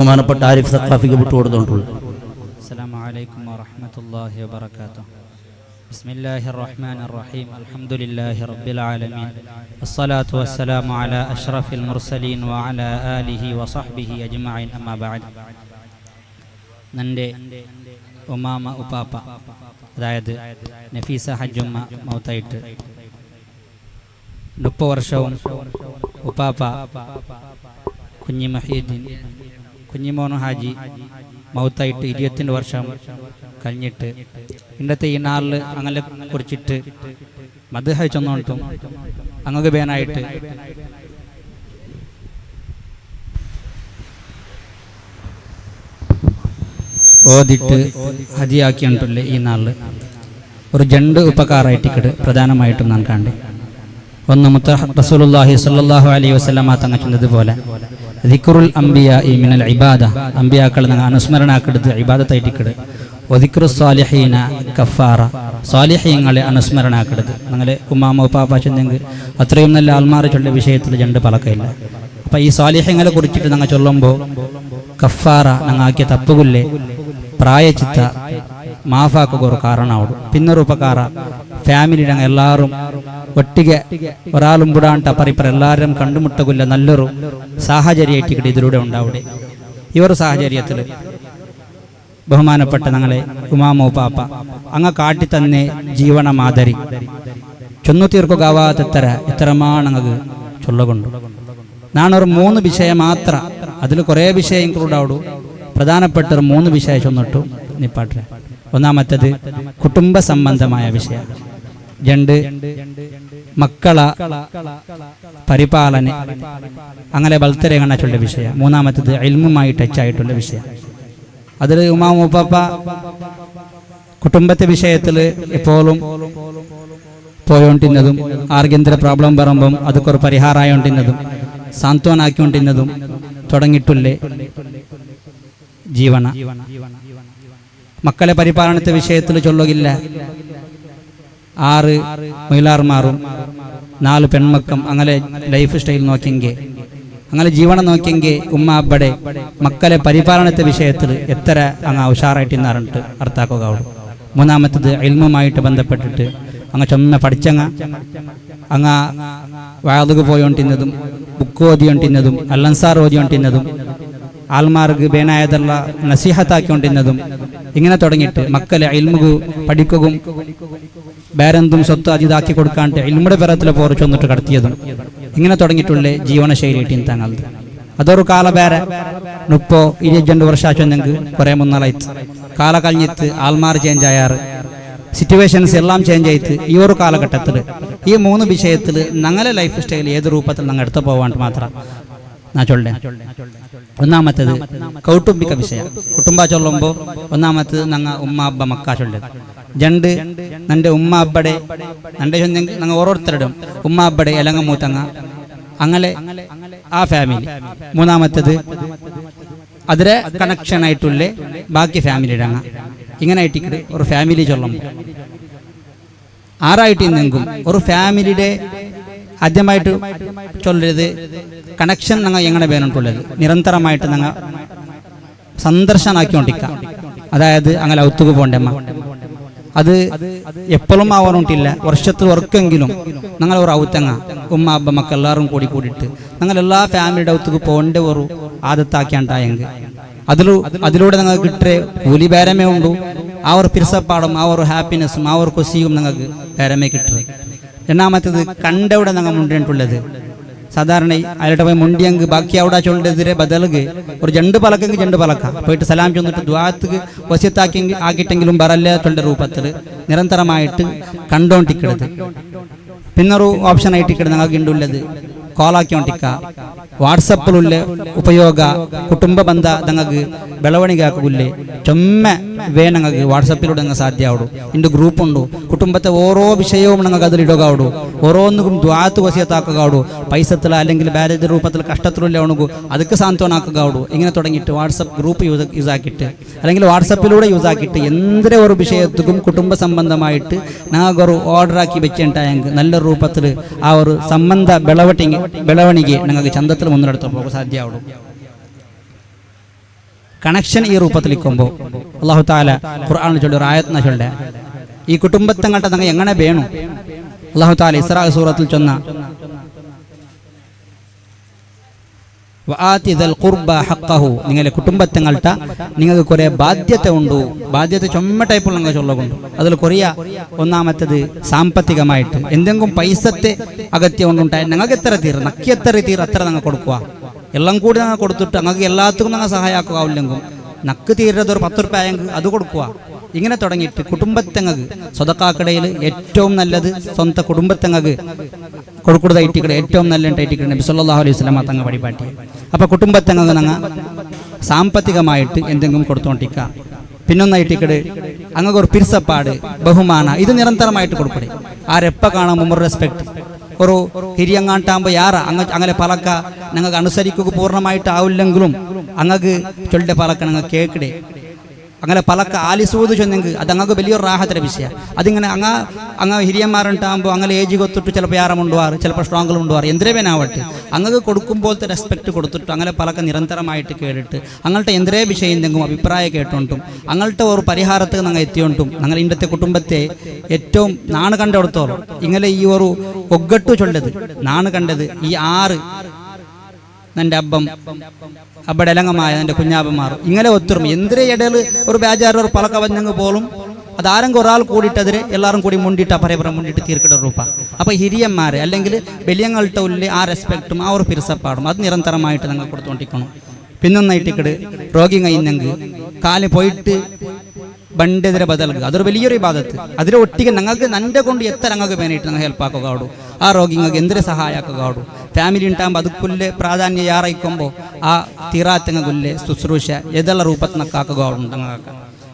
ബഹുമാനപ്പെട്ട ആരിഫ് സഖാഫിക്ക് വിട്ടുകൊടുത്തോണ്ടുള്ളൂ. അസ്സലാമു അലൈക്കും വറഹ്മത്തുള്ളാഹി വബറകാതുഹു. ബിസ്മില്ലാഹിർ റഹ്മാനിർ റഹീം. അൽഹംദുലില്ലാഹി റബ്ബിൽ ആലമീൻ. വസ്സലാത്തു വസ്സലാമു അലാ അഷ്റഫിൽ മുർസലീൻ വഅലാ ആലിഹി വസഹ്ബിഹി അജ്മഈൻ. അമ്മാ ബഅദ്. നന്റെ ഉമാമ ഉപ്പാപ്പ, അതായത് നഫീസ ഹജ്ജുമ്മ മൗത്തായിട്ട് 30 വർഷവും ഉപ്പാപ്പ കുഞ്ഞി മഹീദ്ദീൻ കുഞ്ഞിമോനു ഹാജി മൗത്തായിട്ട് 22 വർഷം കഴിഞ്ഞിട്ട് ഇന്നത്തെ ഈ നാളിൽ അങ്ങനെ കുറിച്ചിട്ട് മദ്ഹ ചെന്നോണ്ടും അങ്ങക്ക് ബേനായിട്ട് ഓതിട്ട് ഹജിയാക്കിയിട്ടുള്ള ഈ നാളിൽ ഒരു 2 ഉപകാരമായിട്ട് പ്രധാനമായിട്ടും നാം കണ്ടേ. ഒന്ന്, റസൂലുള്ളാഹി സ്വല്ലല്ലാഹു അലൈഹി വസല്ലമ തങ്ങൾ ചെന്നതുപോലെ ദിക്റുൽ അംബിയാഇ മിനൽ ഇബാദ, അംബിയാക്കൾ നിങ്ങൾ അനുസ്മരണാക്കെടുത്ത് ഇബാദത്തായിട്ടിക്കട്. ഒദിക്റു സ്വാലിഹീന കഫാറ, സ്വാലിഹീങ്ങളെ അനുസ്മരണാക്കെടുത്ത്. നിങ്ങൾ ഉമ്മാമ ഉപ്പാപ്പ ചെന്നെങ്കിൽ അത്രയും നല്ല ആൾമാർ ചൊല്ല വിഷയത്തിൽ 2 പലക്കയില്ല. അപ്പം ഈ സ്വാലിഹീങ്ങളെ കുറിച്ചിട്ട് ഞങ്ങൾ ചൊല്ലുമ്പോൾ കഫാറ ഞങ്ങാക്കിയ തപ്പുകൊല്ലേ പ്രായച്ചിത്ത മാഫാക്കുക ഒരു കാരണമാവും. പിന്നൊരു ഉപകാര ഫാമിലി ഞങ്ങൾ എല്ലാവരും ഒട്ടിಗೆ ഒരാളും വിടാണ്ട പരിപ്പറ എല്ലാവരും കണ്ടുമുട്ടകില്ല നല്ലൊരു സാഹചര്യമായിട്ട് ഇതിലൂടെ ഉണ്ടാവിടെ. ഈ ഒരു സാഹചര്യത്തിൽ ബഹുമാനപ്പെട്ട ഞങ്ങളെ ഉമാമോ പാപ്പ അങ്ങ് കാട്ടി തന്നെ ജീവന മാതിരി ചൊന്നു തീർക്കുകാവാത്തത്ര ഇത്രമാണ് ഞങ്ങൾക്ക് ചൊല്ലുകൊണ്ടു. ഞാനൊരു 3 വിഷയം മാത്ര, അതിൽ കുറേ വിഷയം ഇൻക്ലൂഡ് ആവും. പ്രധാനപ്പെട്ട ഒരു 3 വിഷയം ചൊന്നിട്ടു നിപ്പാട്ടെ. ഒന്നാമത്തേത് കുടുംബ സംബന്ധമായ വിഷയം. 2 മക്കള പരിപാലന അങ്ങനെ വളർത്തരെ കാണാച്ചുള്ള വിഷയം. 3-മത്തേത് ഇൽമുമായി ടച്ച് ആയിട്ടുള്ള വിഷയം. അതിൽ ഉമ്മാ ഉപ്പാപ്പ കുടുംബത്തെ വിഷയത്തിൽ എപ്പോഴും പോയോണ്ടിരുന്നതും ആർക്കെന്തര പ്രോബ്ലം പറയുമ്പം അതൊക്കെ ഒരു പരിഹാരമായോണ്ടിരുന്നതും സാന്ത്വനാക്കിക്കൊണ്ടിരുന്നതും തുടങ്ങിയിട്ടുള്ളേ ജീവന. മക്കളെ പരിപാലനത്തെ വിഷയത്തിൽ ചൊല്ലുകില്ല. 6 മഹിളാർമാരും 4 പെൺമക്കം അങ്ങനെ ലൈഫ് സ്റ്റൈൽ നോക്കിയെങ്കിൽ അങ്ങനെ ജീവനം നോക്കിയെങ്കിൽ ഉമ്മ അബ്ബടെ മക്കളെ പരിപാലനത്തെ വിഷയത്തിൽ എത്ര അങ്ങ് ഉഷാറായിട്ട് അർത്ഥാക്കുക. 3-മത്തേത് ഇൽമുമായിട്ട് ബന്ധപ്പെട്ടിട്ട് അങ്ങ് ചൊമ്മ പഠിച്ചങ്ങ അങ്ങ് വാതുക പോയോണ്ടിരുന്നതും ബുക്ക് ഓതിയോണ്ടിരുന്നതും അല്ലൻസാർ ഓതിയോണ്ടിരുന്നതും ആൽമാർക്ക് ബേനായതുള്ള നസീഹത്താക്കിക്കൊണ്ടിരുന്നതും ഇങ്ങനെ തുടങ്ങിയിട്ട് മക്കളെ ഇൽമുകു പഠിക്കുകയും വേറെന്തും സ്വത്ത് അതിതാക്കി കൊടുക്കാണ്ട് ഇൽമുടെ പേരത്തിൽ പോറ് ചൊന്നിട്ട് കടത്തിയതും ഇങ്ങനെ തുടങ്ങിയിട്ടുള്ള ജീവനശൈലിയായിട്ട് താങ്കളത്. അതൊരു കാല വേറെ 30-22 വർഷം ചെന്നെങ്കിൽ കുറേ മുന്നാളായിട്ട് കാല കഴിഞ്ഞിട്ട് ആൾമാർ ചേഞ്ച് ആയാറ്, സിറ്റുവേഷൻസ് എല്ലാം ചേഞ്ച് ആയിട്ട് ഈ ഒരു കാലഘട്ടത്തിൽ ഈ 3 വിഷയത്തിൽ ഞങ്ങളെ ലൈഫ് സ്റ്റൈൽ ഏത് രൂപത്തിൽ ഞങ്ങൾ എടുത്തു പോകാണ്ട് മാത്രം ഞാൻ ചൊല്ലേ. 1-മത്തേത് കൗട്ടുംബിക വിഷയം. കുടുംബ ചൊല്ലുമ്പോൾ 1-മത്തേത് ഞങ്ങൾ ഉമ്മ അബ്ബ മക്ക ചൊല്ലത്. 2 നന്റെ ഉമ്മ അബ്ബടെ നന്റെ ഞങ്ങൾ ഓരോരുത്തരുടെയും ഉമ്മ അബ്ബടെ എലങ്ങ മൂത്തങ്ങ അങ്ങനെ ആ ഫാമിലി. 3-മത്തേത് അതിലെ കണക്ഷൻ ആയിട്ടുള്ള ബാക്കി ഫാമിലിയുടെ അങ്ങ ഇങ്ങനെ ആയിട്ട് ഒരു ഫാമിലി ചൊല്ലുമ്പോൾ 6 ഇന്നെങ്കും ഒരു ഫാമിലിയുടെ ആദ്യമായിട്ട് ചൊല്ലരുത് കണക്ഷൻ ഞങ്ങൾ എങ്ങനെ വേണ്ടിട്ടുള്ളത് നിരന്തരമായിട്ട് ഞങ്ങൾ സന്ദർശനാക്കിക്കൊണ്ടിരിക്കാം. അതായത് അങ്ങനെ ഒത്തുക പോണ്ടമ്മ അത് എപ്പോഴും ആവാറുണ്ടില്ല, വർഷത്തിൽ വർക്കെങ്കിലും ഞങ്ങൾ ഒരു ഔത്തങ്ങ ഉമ്മ അബ്ബ മക്കൾ എല്ലാവരും കൂടിയിട്ട് ഞങ്ങൾ എല്ലാ ഫാമിലിയുടെ ഔത്തുക്ക് പോകേണ്ട ഒരു ആദത്താക്കിയാണ്ടായെങ്കിൽ അതിലൂടെ ഞങ്ങൾക്ക് കിട്ടിയ കൂലി ബേരമേ ഉണ്ടു. ആ ഒരു പിരിസപ്പാടും ആ ഒരു ഹാപ്പിനെസ്സും ആ ഒരു കൊസിയും ഞങ്ങൾക്ക് ബേരമേ കിട്ടുക. 2-മത്തേത് കണ്ടവിടെ ഞങ്ങൾ മുണ്ടിട്ടുള്ളത് സാധാരണ അയാളുടെ പോയി മുണ്ടിയെങ്കിൽ ബാക്കി അവിടെ ചൊല്ലെതിരെ ബദലുക ഒരു 2 പലക്കെങ്കിൽ 2 പലക്ക പോയിട്ട് സലാം ചൊന്നിട്ട് ദ്വാത്തക്ക് വസ്യത്താക്കി ആക്കിയിട്ടെങ്കിലും ബറല്ലാത്തുള്ള രൂപത്തിൽ നിരന്തരമായിട്ട് കണ്ടോണ്ടിക്കരുത്. പിന്നൊരു ഓപ്ഷൻ ആയിട്ട് ഞങ്ങൾക്ക് ഉണ്ടുള്ളത് കോളാക്കിക്കൊണ്ടിരിക്ക. വാട്സപ്പിലുള്ള ഉപയോഗ കുടുംബ ബന്ധ ഞങ്ങൾക്ക് ಬೆಳವಣಿಗೆ ചൊമ്മ വേ ഞങ്ങൾക്ക് വാട്സപ്പിലൂടെ ഞങ്ങൾ സാധ്യമാവുള്ളൂ. എൻ്റെ ഗ്രൂപ്പുണ്ടു കുടുംബത്തെ ഓരോ വിഷയവും ഞങ്ങൾക്ക് അതിലിടുകയാവുള്ളൂ. ഓരോന്നിനും ദ്വാത്ത് വസിയത്താക്കുകയാവുള്ളൂ. പൈസത്തിൽ അല്ലെങ്കിൽ ബാരേജ് രൂപത്തിൽ കഷ്ടത്തിലുള്ള ഉണക്കു അതൊക്കെ സാന്ത്വനാക്കുകയാവുള്ളൂ. ഇങ്ങനെ തുടങ്ങിയിട്ട് വാട്സപ്പ് ഗ്രൂപ്പ് യൂസാക്കിയിട്ട് അല്ലെങ്കിൽ വാട്സപ്പിലൂടെ യൂസാക്കിയിട്ട് എന്തൊരു ഒരു വിഷയത്തിനും കുടുംബ സംബന്ധമായിട്ട് ഞങ്ങൾക്കൊരു ഓർഡറാക്കി വെച്ചിട്ടുണ്ടായെങ്കിൽ നല്ല രൂപത്തിൽ ആ ഒരു സംബന്ധ ಬೆಳವಣಿಗೆ ഞങ്ങൾക്ക് ചന്തത്തിൽ മുന്നിലെടുത്ത് പോകാൻ സാധ്യമാവുള്ളൂ. കണക്ഷൻ ഈ രൂപത്തിലിക്കുമ്പോൾ അല്ലാഹു തആല ഖുർആനിൽ ചൊല്ലി ആയത്ന ചൊല്ല ഈ കുടുംബത്തങ്ങൾട്ട് നിങ്ങൾ എങ്ങനെ വേണം അല്ലാഹു തആല ഇസ്രാ സൂറത്തിൽ ചൊന്ന വആതിദൽ ഖുർബ ഹഖഹു നിങ്ങളെ കുടുംബത്തങ്ങൾട്ട നിങ്ങൾക്ക് കുറേ ബാധ്യത ഉണ്ട് ബാധ്യത ചൊമ്മ ടൈപ്പുള്ള നിങ്ങൾ ചൊല്ലുകൊണ്ട് അതിൽ കൊറിയ ഒന്നാമത്തത് സാമ്പത്തികമായിട്ട് എന്തെങ്കിലും പൈസത്തെ അഗത്യം കൊണ്ടുണ്ടായി നിങ്ങൾക്ക് എത്ര തീർ നക്കി എത്ര തീർ അത്ര നിങ്ങൾ കൊടുക്കുക എല്ലാം കൂടി നിങ്ങൾ കൊടുത്തിട്ട് നിങ്ങൾക്ക് എല്ലാത്തും നിങ്ങൾ സഹായമാക്കുകാവില്ലെങ്കിൽ നക്ക് തീരുന്നത് ഒരു 10 രൂപയെങ്കിൽ അത് കൊടുക്കുക ഇങ്ങനെ തുടങ്ങിയിട്ട് കുടുംബത്തങ്ങൾക്ക് സ്വതക്കാക്കടയിൽ ഏറ്റവും നല്ലത് സ്വന്തം കുടുംബത്തങ്ങൾക്ക് കൊടുക്കുന്നതായിട്ടിക്കടെ ഏറ്റവും നല്ല ടൈറ്റിക്കടെ നബി സല്ലല്ലാഹു അലൈഹി വസല്ലം തങ്ങൾ വഴിപാട്ടി അപ്പോൾ കുടുംബത്തങ്ങൾക്ക് നിങ്ങൾ സാമ്പത്തികമായിട്ട് എന്തെങ്കിലും കൊടുത്തോണ്ടിരിക്കുക പിന്നൊന്നായിട്ടിക്കട് അങ്ങനെ ഒരു പിരിസപ്പാട് ബഹുമാന ഇത് നിരന്തരമായിട്ട് കൊടുക്കണേ ആരെപ്പ കാണുമ്പോൾ ഒരു റെസ്പെക്ട് ഒരു ഹിരിയങ്ങാട്ടാകുമ്പോൾ യാറാ അങ്ങനെ പലക്ക നിങ്ങൾക്ക് അനുസരിക്കുക പൂർണ്ണമായിട്ടാവില്ലെങ്കിലും അങ്ങക്ക് ചൊല്ലിന്റെ പലക്ക നിങ്ങൾ കേൾക്കടേ അങ്ങനെ പലക്ക ആലിസൂത് ചൊന്നെങ്കിൽ അത് അങ്ങക്ക് വലിയൊരു റാഹത്തിന്റെ വിഷയം അതിങ്ങനെ അങ്ങ് ഹിരിയന്മാരുണ്ടാകുമ്പോൾ അങ്ങനെ ഏജ് കൊത്തിട്ട് ചിലപ്പോൾ യാറമുണ്ടുവാറ് ചിലപ്പോൾ സ്ട്രോങ്ങിൽ കൊണ്ടുപോകാറ് എന്തരവേനാവട്ടെ അങ്ങക്ക് കൊടുക്കുമ്പോഴത്തെ റെസ്പെക്ട് കൊടുത്തിട്ട് അങ്ങനെ പലക്ക നിരന്തരമായിട്ട് കേട്ടിട്ട് അങ്ങനത്തെ എന്തരേ വിഷയം എന്തെങ്കിലും അഭിപ്രായം കേട്ടോണ്ടും അങ്ങനത്തെ ഒരു പരിഹാരത്തിൽ ഞങ്ങൾ എത്തിയോണ്ടും ഞങ്ങൾ ഇന്നത്തെ കുടുംബത്തെ ഏറ്റവും നാണ് കണ്ടെടുത്തോളം ഇങ്ങനെ ഈ ഒരു ഒగ్గട്ടു ചൊല്ലത് നാണ് കണ്ടത് ഈ 6 എൻ്റെ അബ്ബടെ എലങ്ങമായ എൻ്റെ കുഞ്ഞാപ്പന്മാർ ഇങ്ങനെ ഒത്തുറും എന്തിരെ ഇടയിൽ ഒരു ബേജാറ് ഒരു പലക്ക വഞ്ഞങ്ങ് പോലും അതാരെങ്കിലും ഒരാൾ കൂടിയിട്ടതിരെ എല്ലാവരും കൂടി മുണ്ടിട്ട് പരപരം മുണ്ടിട്ട് തീർക്കിട്ട രൂപ അപ്പോൾ ഹിരിയന്മാരെ അല്ലെങ്കിൽ വലിയങ്ങളുടെ ഉള്ളിൽ ആ റെസ്പെക്റ്റും ആ ഒരു പിരിസപ്പാടും അത് നിരന്തരമായിട്ട് ഞങ്ങൾ കൊടുത്തുകൊണ്ടിരിക്കണം പിന്നൊന്നായിട്ടിക്കട് രോഗി കഴിഞ്ഞെങ്കിൽ കാല് പോയിട്ട് ബണ്ടെതിരെ ബദലുക അതൊരു വലിയൊരു ഇബാദത്ത് അതിലെ ഒട്ടിക്ക് ഞങ്ങൾക്ക് നൻ്റെ കൊണ്ട് എത്ര ഞങ്ങൾക്ക് വേണ്ടിയിട്ട് ഞങ്ങൾ ഹെൽപ്പാക്കുക ആടു ആ രോഗിങ്ങൾക്ക് എന്തൊരു സഹായമാക്കുക ആടു ഫാമിലി ഉണ്ടാകുമ്പോൾ അതുക്കുല്ലെ പ്രാധാന്യം യാറായിക്കുമ്പോൾ ആ തീറാത്തങ്ങൾക്കുല്ലെ ശുശ്രൂഷ ഏതെല്ലാം രൂപത്തിനൊക്കെ ആക്കുക ആടുണ്ട് ഞങ്ങൾക്ക്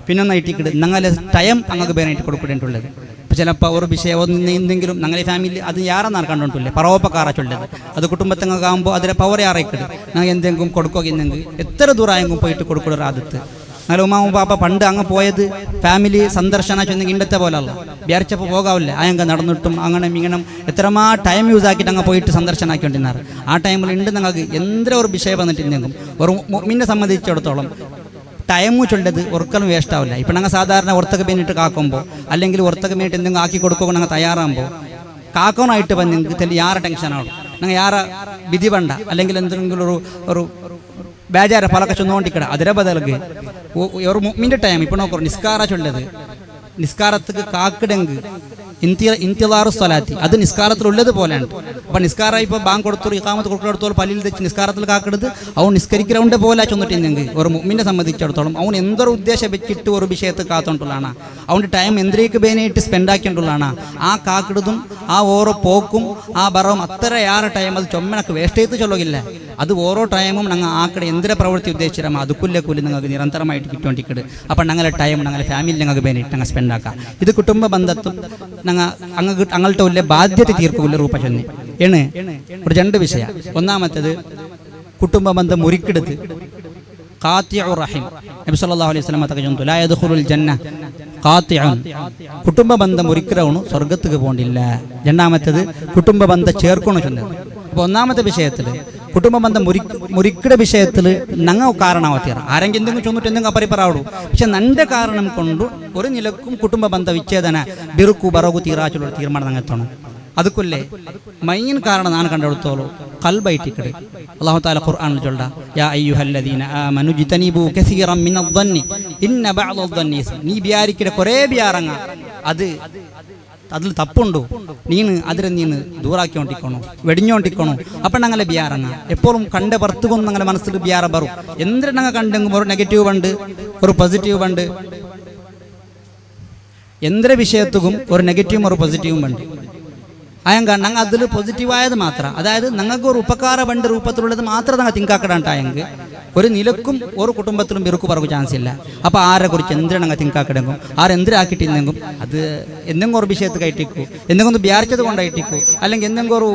പിന്നൊന്നായിട്ടിക്കട് ഞങ്ങളെ ടൈം ഞങ്ങൾക്ക് വേണ്ടിയിട്ട് കൊടുക്കേണ്ടിട്ടുള്ളത് ഇപ്പോൾ ചിലപ്പോൾ ഒരു വിഷയം എന്തെങ്കിലും ഞങ്ങളെ ഫാമിലി അത് യാറെന്നാണ് കണ്ടുകൊണ്ടില്ലേ പറവപ്പക്കാറ ചൊല്ലത് അത് കുടുംബത്തങ്ങൾക്കാകുമ്പോൾ അതിലെ പവർ യാറായിക്കട് ഞങ്ങൾ എന്തെങ്കിലും കൊടുക്കുകയെന്നെങ്കിൽ എത്ര ദൂരമായെങ്കിലും പോയിട്ട് കൊടുക്കുന്ന ഒരു ആദത്ത് അങ്ങനെ ഉമ്മാവും പാപ്പ പണ്ട് അങ്ങ് പോയത് ഫാമിലി സന്ദർശന ചെന്നെങ്കിൽ ഇണ്ടത്തെ പോലല്ല വിചാരിച്ചപ്പോൾ പോകാവില്ല അയങ്ക നടന്നിട്ടും അങ്ങനെ ഇങ്ങനെ എത്രമാ ടൈം യൂസ് ആക്കിയിട്ട് അങ്ങ് പോയിട്ട് സന്ദർശനമാക്കിക്കൊണ്ടിരുന്നാറ് ആ ടൈമിൽ ഉണ്ട് നിങ്ങൾക്ക് എന്തൊരു ഒരു വിഷയം വന്നിട്ടുണ്ടെങ്കിലും ഒരു മുഅ്മിനെ സംബന്ധിച്ചിടത്തോളം ടൈമു ചൊല്ലത് ഒരിക്കലും വേസ്റ്റ് ആവില്ല ഇപ്പം ഞങ്ങൾ സാധാരണ ഒർത്തക്ക് വേണ്ടിയിട്ട് കാക്കുമ്പോൾ അല്ലെങ്കിൽ ഒർത്തക്ക് വേണ്ടിയിട്ട് എന്തെങ്കിലും ആക്കി കൊടുക്കുമ്പോൾ ഞങ്ങൾ തയ്യാറാകുമ്പോൾ കാക്കാനായിട്ട് വന്ന് നിങ്ങൾക്ക് യാറെ ടെൻഷനാവും ഞങ്ങൾ യാറെ വിധി വേണ്ട അല്ലെങ്കിൽ എന്തെങ്കിലും ഒരു ബേജാര പലക്കെ ചൊന്നുകൊണ്ടിരിക്കട അതിരെ ബദലക്ക് ഒരു മുഅ്മിന്റെ ടൈം ഇപ്പോൾ നോക്കൂ നിസ്കാര ചൊല്ലത് നിസ്കാരத்துக்கு കാക്കിടെങ്ക് ഇന്തിലാറു സ്വലാത്തി അത് നിസ്കാരത്തിലുള്ളത് പോലെയാണ് അപ്പം നിസ്കാരം ഇപ്പോൾ ബാങ്ക് കൊടുത്തു ഇഖാമത്ത് കൊടുക്കുന്നിടത്തോളം പള്ളിയിൽ തെച്ച് നിസ്കാരത്തിൽ കാക്കെടുത്ത് അവൻ നിസ്കരിக்கிறവൻ്റെ പോലെ ചൊന്നിട്ടില്ലെങ്കിൽ ഒരു മുഅ്മിനെ സംബന്ധിച്ചിടത്തോളം അവൻ എന്തൊരു ഉദ്ദേശം വെച്ചിട്ട് ഒരു വിഷയത്ത് കാത്തോണ്ടുള്ളതാണ് അവൻ്റെ ടൈം എന്തിലേക്ക് ബേനായിട്ട് സ്പെൻഡ് ആക്കിയിട്ടുള്ളതാണ് ആ കാക്കിടുതും ആ ഓരോ പോക്കും ആ ബറവും അത്ര യാറെ ടൈം അത് ചൊമ്മനക്ക് വേസ്റ്റ് ചെയ്ത് ചൊല്ലുകില്ല അത് ഓരോ ടൈമും ഞങ്ങൾ ആക്കടെ എന്തിനെ പ്രവൃത്തി ഉദ്ദേശിച്ചാൽ അതുക്കുല്ലെ കൂലി നിങ്ങൾക്ക് നിരന്തരമായിട്ട് കിട്ടുകൊണ്ടിരിക്കട് അപ്പം ഞങ്ങളുടെ ടൈം ഞങ്ങളുടെ ഫാമിലി ഞങ്ങൾക്ക് വേണ്ടിയിട്ട് ഞങ്ങൾ സ്പെൻഡ് ആക്കാം ഇത് കുടുംബ ബന്ധത്തും ഞങ്ങൾ അങ്ങളുടെ ഉള്ളിലെ ബാധ്യത തീർക്കില്ല രൂപ ചൊന്നി ആണ് ഒരു 2 വിഷയം ഒന്നാമത്തേത് കുടുംബ ബന്ധം മുറിക്കെടുത്ത് ഖാത്തിഉർ റഹിം നബി സല്ലല്ലാഹു അലൈഹി വസല്ലം തക ചൊന്നു ലാ യദ്ഖുലുൽ ജന്ന ഖാത്തിഉൻ കുടുംബ ബന്ധം മുറിക്കറവണു സ്വർഗ്ഗത്തിക്ക് പോണ്ടില്ല രണ്ടാമത്തേത് കുടുംബ ബന്ധം ചേർക്കണു ചൊന്നു അപ്പോൾ ഒന്നാമത്തെ വിഷയത്തിൽ കുടുംബ ബന്ധം മുറിക്കയുടെ വിഷയത്തിൽ ഞങ്ങൾ കാരണമാവത്തീറ ആരെങ്കിലും എന്തെങ്കിലും ചൊന്നിട്ട് എന്തെങ്കിലും പരിപ്പറാവുള്ളൂ പക്ഷെ നന്റെ കാരണം കൊണ്ട് ഒരു നിലക്കും കുടുംബ ബന്ധ വിച്ഛേദന ബിറുക്കു ബറകു തീറാച്ചുള്ള തീരുമാനം ഞങ്ങൾ എത്തണം അതുകൊല്ലേ മൈൻ കാരണം ഞാൻ കണ്ടെടുത്തോളൂ കൽബൈറ്റിക്കട് അല്ലാഹു തആല ഖുർആനിൽ ചൊല്ല യാ അയ്യുഹല്ലദീന ആമനു ജിതനിബു കസീറൻ മിനദ്ദന്നി ഇന്ന ബഅദദ്ദന്നി നീ ബിയാരിക്കടെ കുറേ ബിയാറങ്ങ അത് അതിൽ തപ്പുണ്ടോ നീന് അതിരെ നീന് ദൂറാക്കിക്കൊണ്ടിരിക്കണോ വെടിഞ്ഞോണ്ടിരിക്കണോ അപ്പം ഞങ്ങളെ ബിയാറങ്ങ എപ്പോഴും കണ്ട പുറത്തുകൊന്നും ഞങ്ങളുടെ മനസ്സിൽ ബിയാറ ബറും എന്തിനങ്ങ കണ്ടെങ്കിൽ ഒരു നെഗറ്റീവ് ഉണ്ട് ഒരു പോസിറ്റീവ് ഉണ്ട് എന്തൊരു വിഷയത്തും ഒരു നെഗറ്റീവും ഒരു പോസിറ്റീവും ഉണ്ട് അയങ്ക ഞങ്ങൾ അതിൽ പോസിറ്റീവായത് മാത്രം അതായത് ഞങ്ങൾക്ക് ഒരു ഉപകാര ബണ്ട് രൂപത്തിലുള്ളത് മാത്രം ഞങ്ങൾ തിങ്കാക്കിടാണ്ടായെങ്കിൽ ഒരു നിലക്കും ഒരു കുടുംബത്തിലും ബിറുക്ക് പറക്കും ചാൻസ് ഇല്ല അപ്പോൾ ആരെ കുറിച്ച് എന്തിനാണ് ഞങ്ങൾ തിങ്കാക്കിടെങ്കും ആരെന്തിനാക്കിട്ടിരുന്നെങ്കും അത് എന്തെങ്കിലും ഒരു വിഷയത്ത് കയറ്റിക്കൂ എന്തെങ്കിലും ഒന്ന് വിചാരിച്ചത് കൊണ്ടായിട്ടിക്കൂ അല്ലെങ്കിൽ എന്തെങ്കിലും ഒരു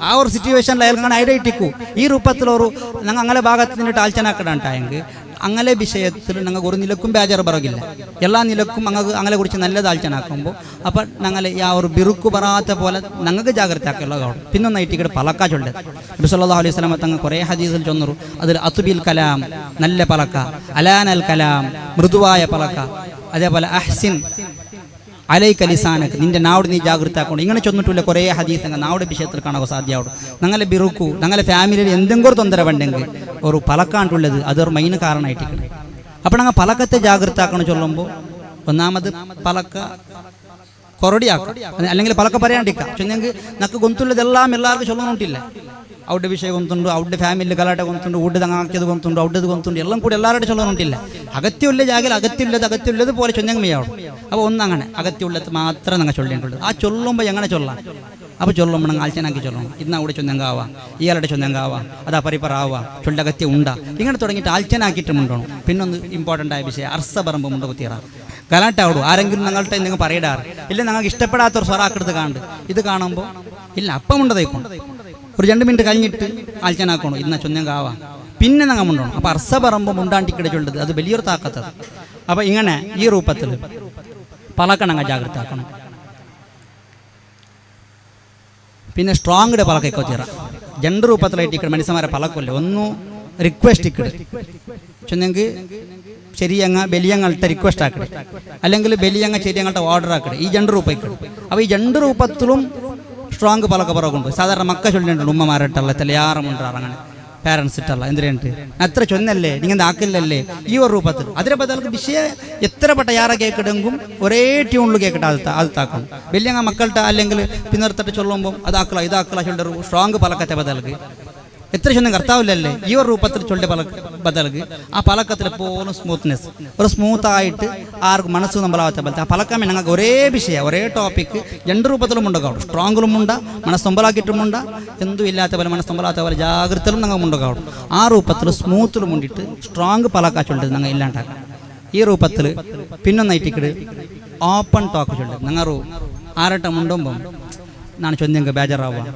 ആ ഒരു സിറ്റുവേഷനിൽ അയാൾക്കാണ് ഐഡിയ ഇട്ടിക്കൂ ഈ രൂപത്തിലൊരു ഞങ്ങൾ അങ്ങനെ ഭാഗത്ത് നിന്നിട്ട് ആലോചനാക്കിടാണ്ടായെങ്കിൽ അങ്ങനെ വിഷയത്തിൽ ഞങ്ങൾക്ക് ഒരു നിലക്കും ബേജാറ് പറകില്ല. എല്ലാ നിലക്കും ഞങ്ങൾക്ക് അങ്ങനെ കുറിച്ച് നല്ലത് ആലോചനാക്കുമ്പോൾ അപ്പം ഞങ്ങൾ ആ ഒരു ബിറുക്ക് പറയാത്ത പോലെ ഞങ്ങൾക്ക് ജാഗ്രത ആക്കിയുള്ള കാണും. പിന്നെ ഒന്നായിട്ട് ഇവിടെ പലക്ക ചൊല്ലത് നബി സല്ലല്ലാഹു അലൈഹി വസല്ലം തങ്ങൾ കുറേ ഹദീസിൽ ചൊന്നറു. അതിൽ അത്ബിൽ കലാം നല്ല പലക്ക, അലാനൽ കലാം മൃദുവായ പലക്ക, അതേപോലെ അഹ്സിൻ അലൈക ലിസാനക്ക് നിന്റെ നാട് നീ ജാഗ്രത ആക്കണം. ഇങ്ങനെ ചൊന്നിട്ടില്ല കുറേ ഹദീസ് നാവിടെ വിഷയത്തിൽ കാണാൻ സാധ്യമാവും. ഞങ്ങളെ ബിറുക്കു ഞങ്ങളെ ഫാമിലിയിൽ എന്തെങ്കിലും തൊന്തരവുണ്ടെങ്കിൽ ഒരു പലക്കാണ്ടുള്ളത് അതൊരു മെയിൻ കാരണമായിട്ടിരിക്കണം. അപ്പോൾ ഞങ്ങൾ പലക്കത്തെ ജാഗ്രത ആക്കണം ചൊല്ലുമ്പോൾ ഒന്നാമത് പലക്ക കൊറടിയാക്കാം, അല്ലെങ്കിൽ പലക്ക പറയാണ്ടിരിക്കാം. ചൊന്നെങ്കിൽ നമുക്ക് ഗൊന്തുള്ളതെല്ലാം എല്ലാവർക്കും ചൊല്ലണോട്ടില്ല. ഔട്ട് വിഷയം ಗೊಂತುಂಡು, ಔಟ್ ಫ್ಯಾಮಿಲಿ ಗಲಾಟೆ ಗೊಂತುಂಡು, ಊಟದ ಹಾಕಿದ್ದು ಗೊಂತುಂಡು, ಔಟದ ಗೊಂತುಂಡು എല്ലാം കൂടി എല്ലാവരുടെ ചൊല്ലണോട്ടില്ല. അകത്യമുള്ള ജാഗയിൽ അകത്യമുള്ളത് പോലെ ചൊന്നെങ്കിൽ മെയ്യാവും. അപ്പോൾ ഒന്നങ്ങനെ അകത്യമുള്ളത് മാത്രം ഞങ്ങൾ ചൊല്ലേണ്ടുള്ളത്. ആ ചൊല്ലുമ്പോൾ എങ്ങനെ ചൊല്ലാം? അപ്പോൾ ചൊല്ലുമ്പോൾ ഞങ്ങൾ ആഴ്ചനാക്കി ചൊല്ലണം. ഇന്നാ കൂടെ ചൊന്നെങ്കാവാം, ഇയാളുടെ ചൊന്നെങ്കാവാം, അതാ പരിപ്പറാവാം, ചൊല്ലകത്യം ഉണ്ടാ, ഇങ്ങനെ തുടങ്ങിയിട്ട് ആഴ്ചനാക്കിയിട്ട് മുണ്ടണം. പിന്നൊന്ന് ഇമ്പോർട്ടൻ്റ് ആയ വിഷയം അർസ പറമ്പ് മുണ്ട കുത്തിയറ ഗലാട്ട ആവിടും. ആരെങ്കിലും ഞങ്ങളുടെ എന്തെങ്കിലും പറയിടാറ് ഇല്ല, ഞങ്ങൾക്ക് ഇഷ്ടപ്പെടാത്തൊരു സ്വറാക്കെടുത്ത് കാണുണ്ട്. ഇത് കാണുമ്പോൾ ഇല്ല അപ്പം ഉണ്ടതേക്കും ഒരു 2 മിനിറ്റ് കഴിഞ്ഞിട്ട് ആഴ്ചനാക്കണം, ഇന്ന ചൊന്നെങ്കാവാം, പിന്നെ ഞങ്ങൾ മുണ്ടണം. അപ്പോൾ അർസ പറമ്പ് മുണ്ടാണ്ടിക്കിടെ ചൊല്ലത് അത് വലിയൊരു താക്കത്തത്. അപ്പോൾ ഇങ്ങനെ ഈ രൂപത്തിൽ പലക്ക ഞങ്ങൾ ജാഗ്രത ആക്കണം. പിന്നെ സ്ട്രോങ്ങിടെ പലക്ക ഇക്കൊത്തിറ രണ്ട് രൂപത്തിലായിട്ട് ഇക്കടെ മനുഷ്യന്മാരെ പലക്കല്ലേ. ഒന്നു റിക്വസ്റ്റ് ഇക്കടെ ചൊന്നെങ്കിൽ ശരിയങ്ങ ബലിയങ്ങളുടെ റിക്വസ്റ്റ് ആക്കടെ, അല്ലെങ്കിൽ ബലിയങ്ങ ശരിയങ്ങളുടെ ഓർഡർ ആക്കടെ. ഈ 2 രൂപ ഇക്കടെ. അപ്പോൾ ഈ 2 രൂപത്തിലും സ്ട്രോങ് പലക്ക പറകുണ്ട്. സാധാരണ മക്ക ചൊല്ലിട്ടുണ്ട് ഉമ്മമാരിട്ടല്ല തെളിയാറമുണ്ട് അങ്ങനെ പേരൻസ് ഇട്ടല്ല എന്തിനുണ്ട് അത്ര ചൊന്നല്ലേ നിങ്ങൾ ആക്കില്ലല്ലേ ഈ ഒരു രൂപത്തിൽ. അതിനെ ബദൽക്ക് വിഷയം എത്ര പെട്ട യാറെ കേൾക്കിടെങ്കും ഒരേ ട്യൂണിൽ കേൾക്കട്ടെ അത് താക്കണം. വലിയ മക്കളുടെ അല്ലെങ്കിൽ പിന്നീർത്തിട്ട് ചൊല്ലുമ്പോൾ അതാക്കല ഇതാക്കല ചൊല്ലൊരു സ്ട്രോങ് പലക്കത്തെ ബദൽക്ക് എത്ര ചൊന്നും കർത്താവില്ലല്ലേ ഈ ഒരു രൂപത്തിൽ ചൊല്ലിയ ബദൽക്ക് ആ പലക്കത്തിൽ എപ്പോഴും സ്മൂത്ത്നെസ് ഒരു സ്മൂത്തായിട്ട് ആർക്കും മനസ്സ് നമ്മളാവാത്ത പോലത്തെ ആ പലക്കാമേ ഞങ്ങൾക്ക് ഒരേ വിഷയം ഒരേ ടോപ്പിക്ക് 2 രൂപത്തിലും ഉണ്ടാകും. സ്ട്രോങ്ങിലും ഉണ്ടാ മനസ്സൊമ്പലാക്കിയിട്ടുമുണ്ടാ എന്തും ഇല്ലാത്ത പോലെ മനസ്സൊമ്പലാത്ത പോലെ ജാഗ്രതയിലും ഞങ്ങൾ ഉണ്ടാകും. ആ രൂപത്തിൽ സ്മൂത്തിലും ഉണ്ടിട്ട് സ്ട്രോങ് പലക്ക ചൊല്ലിട്ട് ഞങ്ങൾ ഇല്ലാണ്ടാക്കാം. ഈ രൂപത്തിൽ പിന്നൊന്നായിട്ടിക്കട് ഓപ്പൺ ടോക്ക് ചൊല്ലി ഞങ്ങൾ ആരട്ടം ഉണ്ടുമ്പം ഞാൻ ചൊന്നെങ്കിൽ ബേജാറാവാം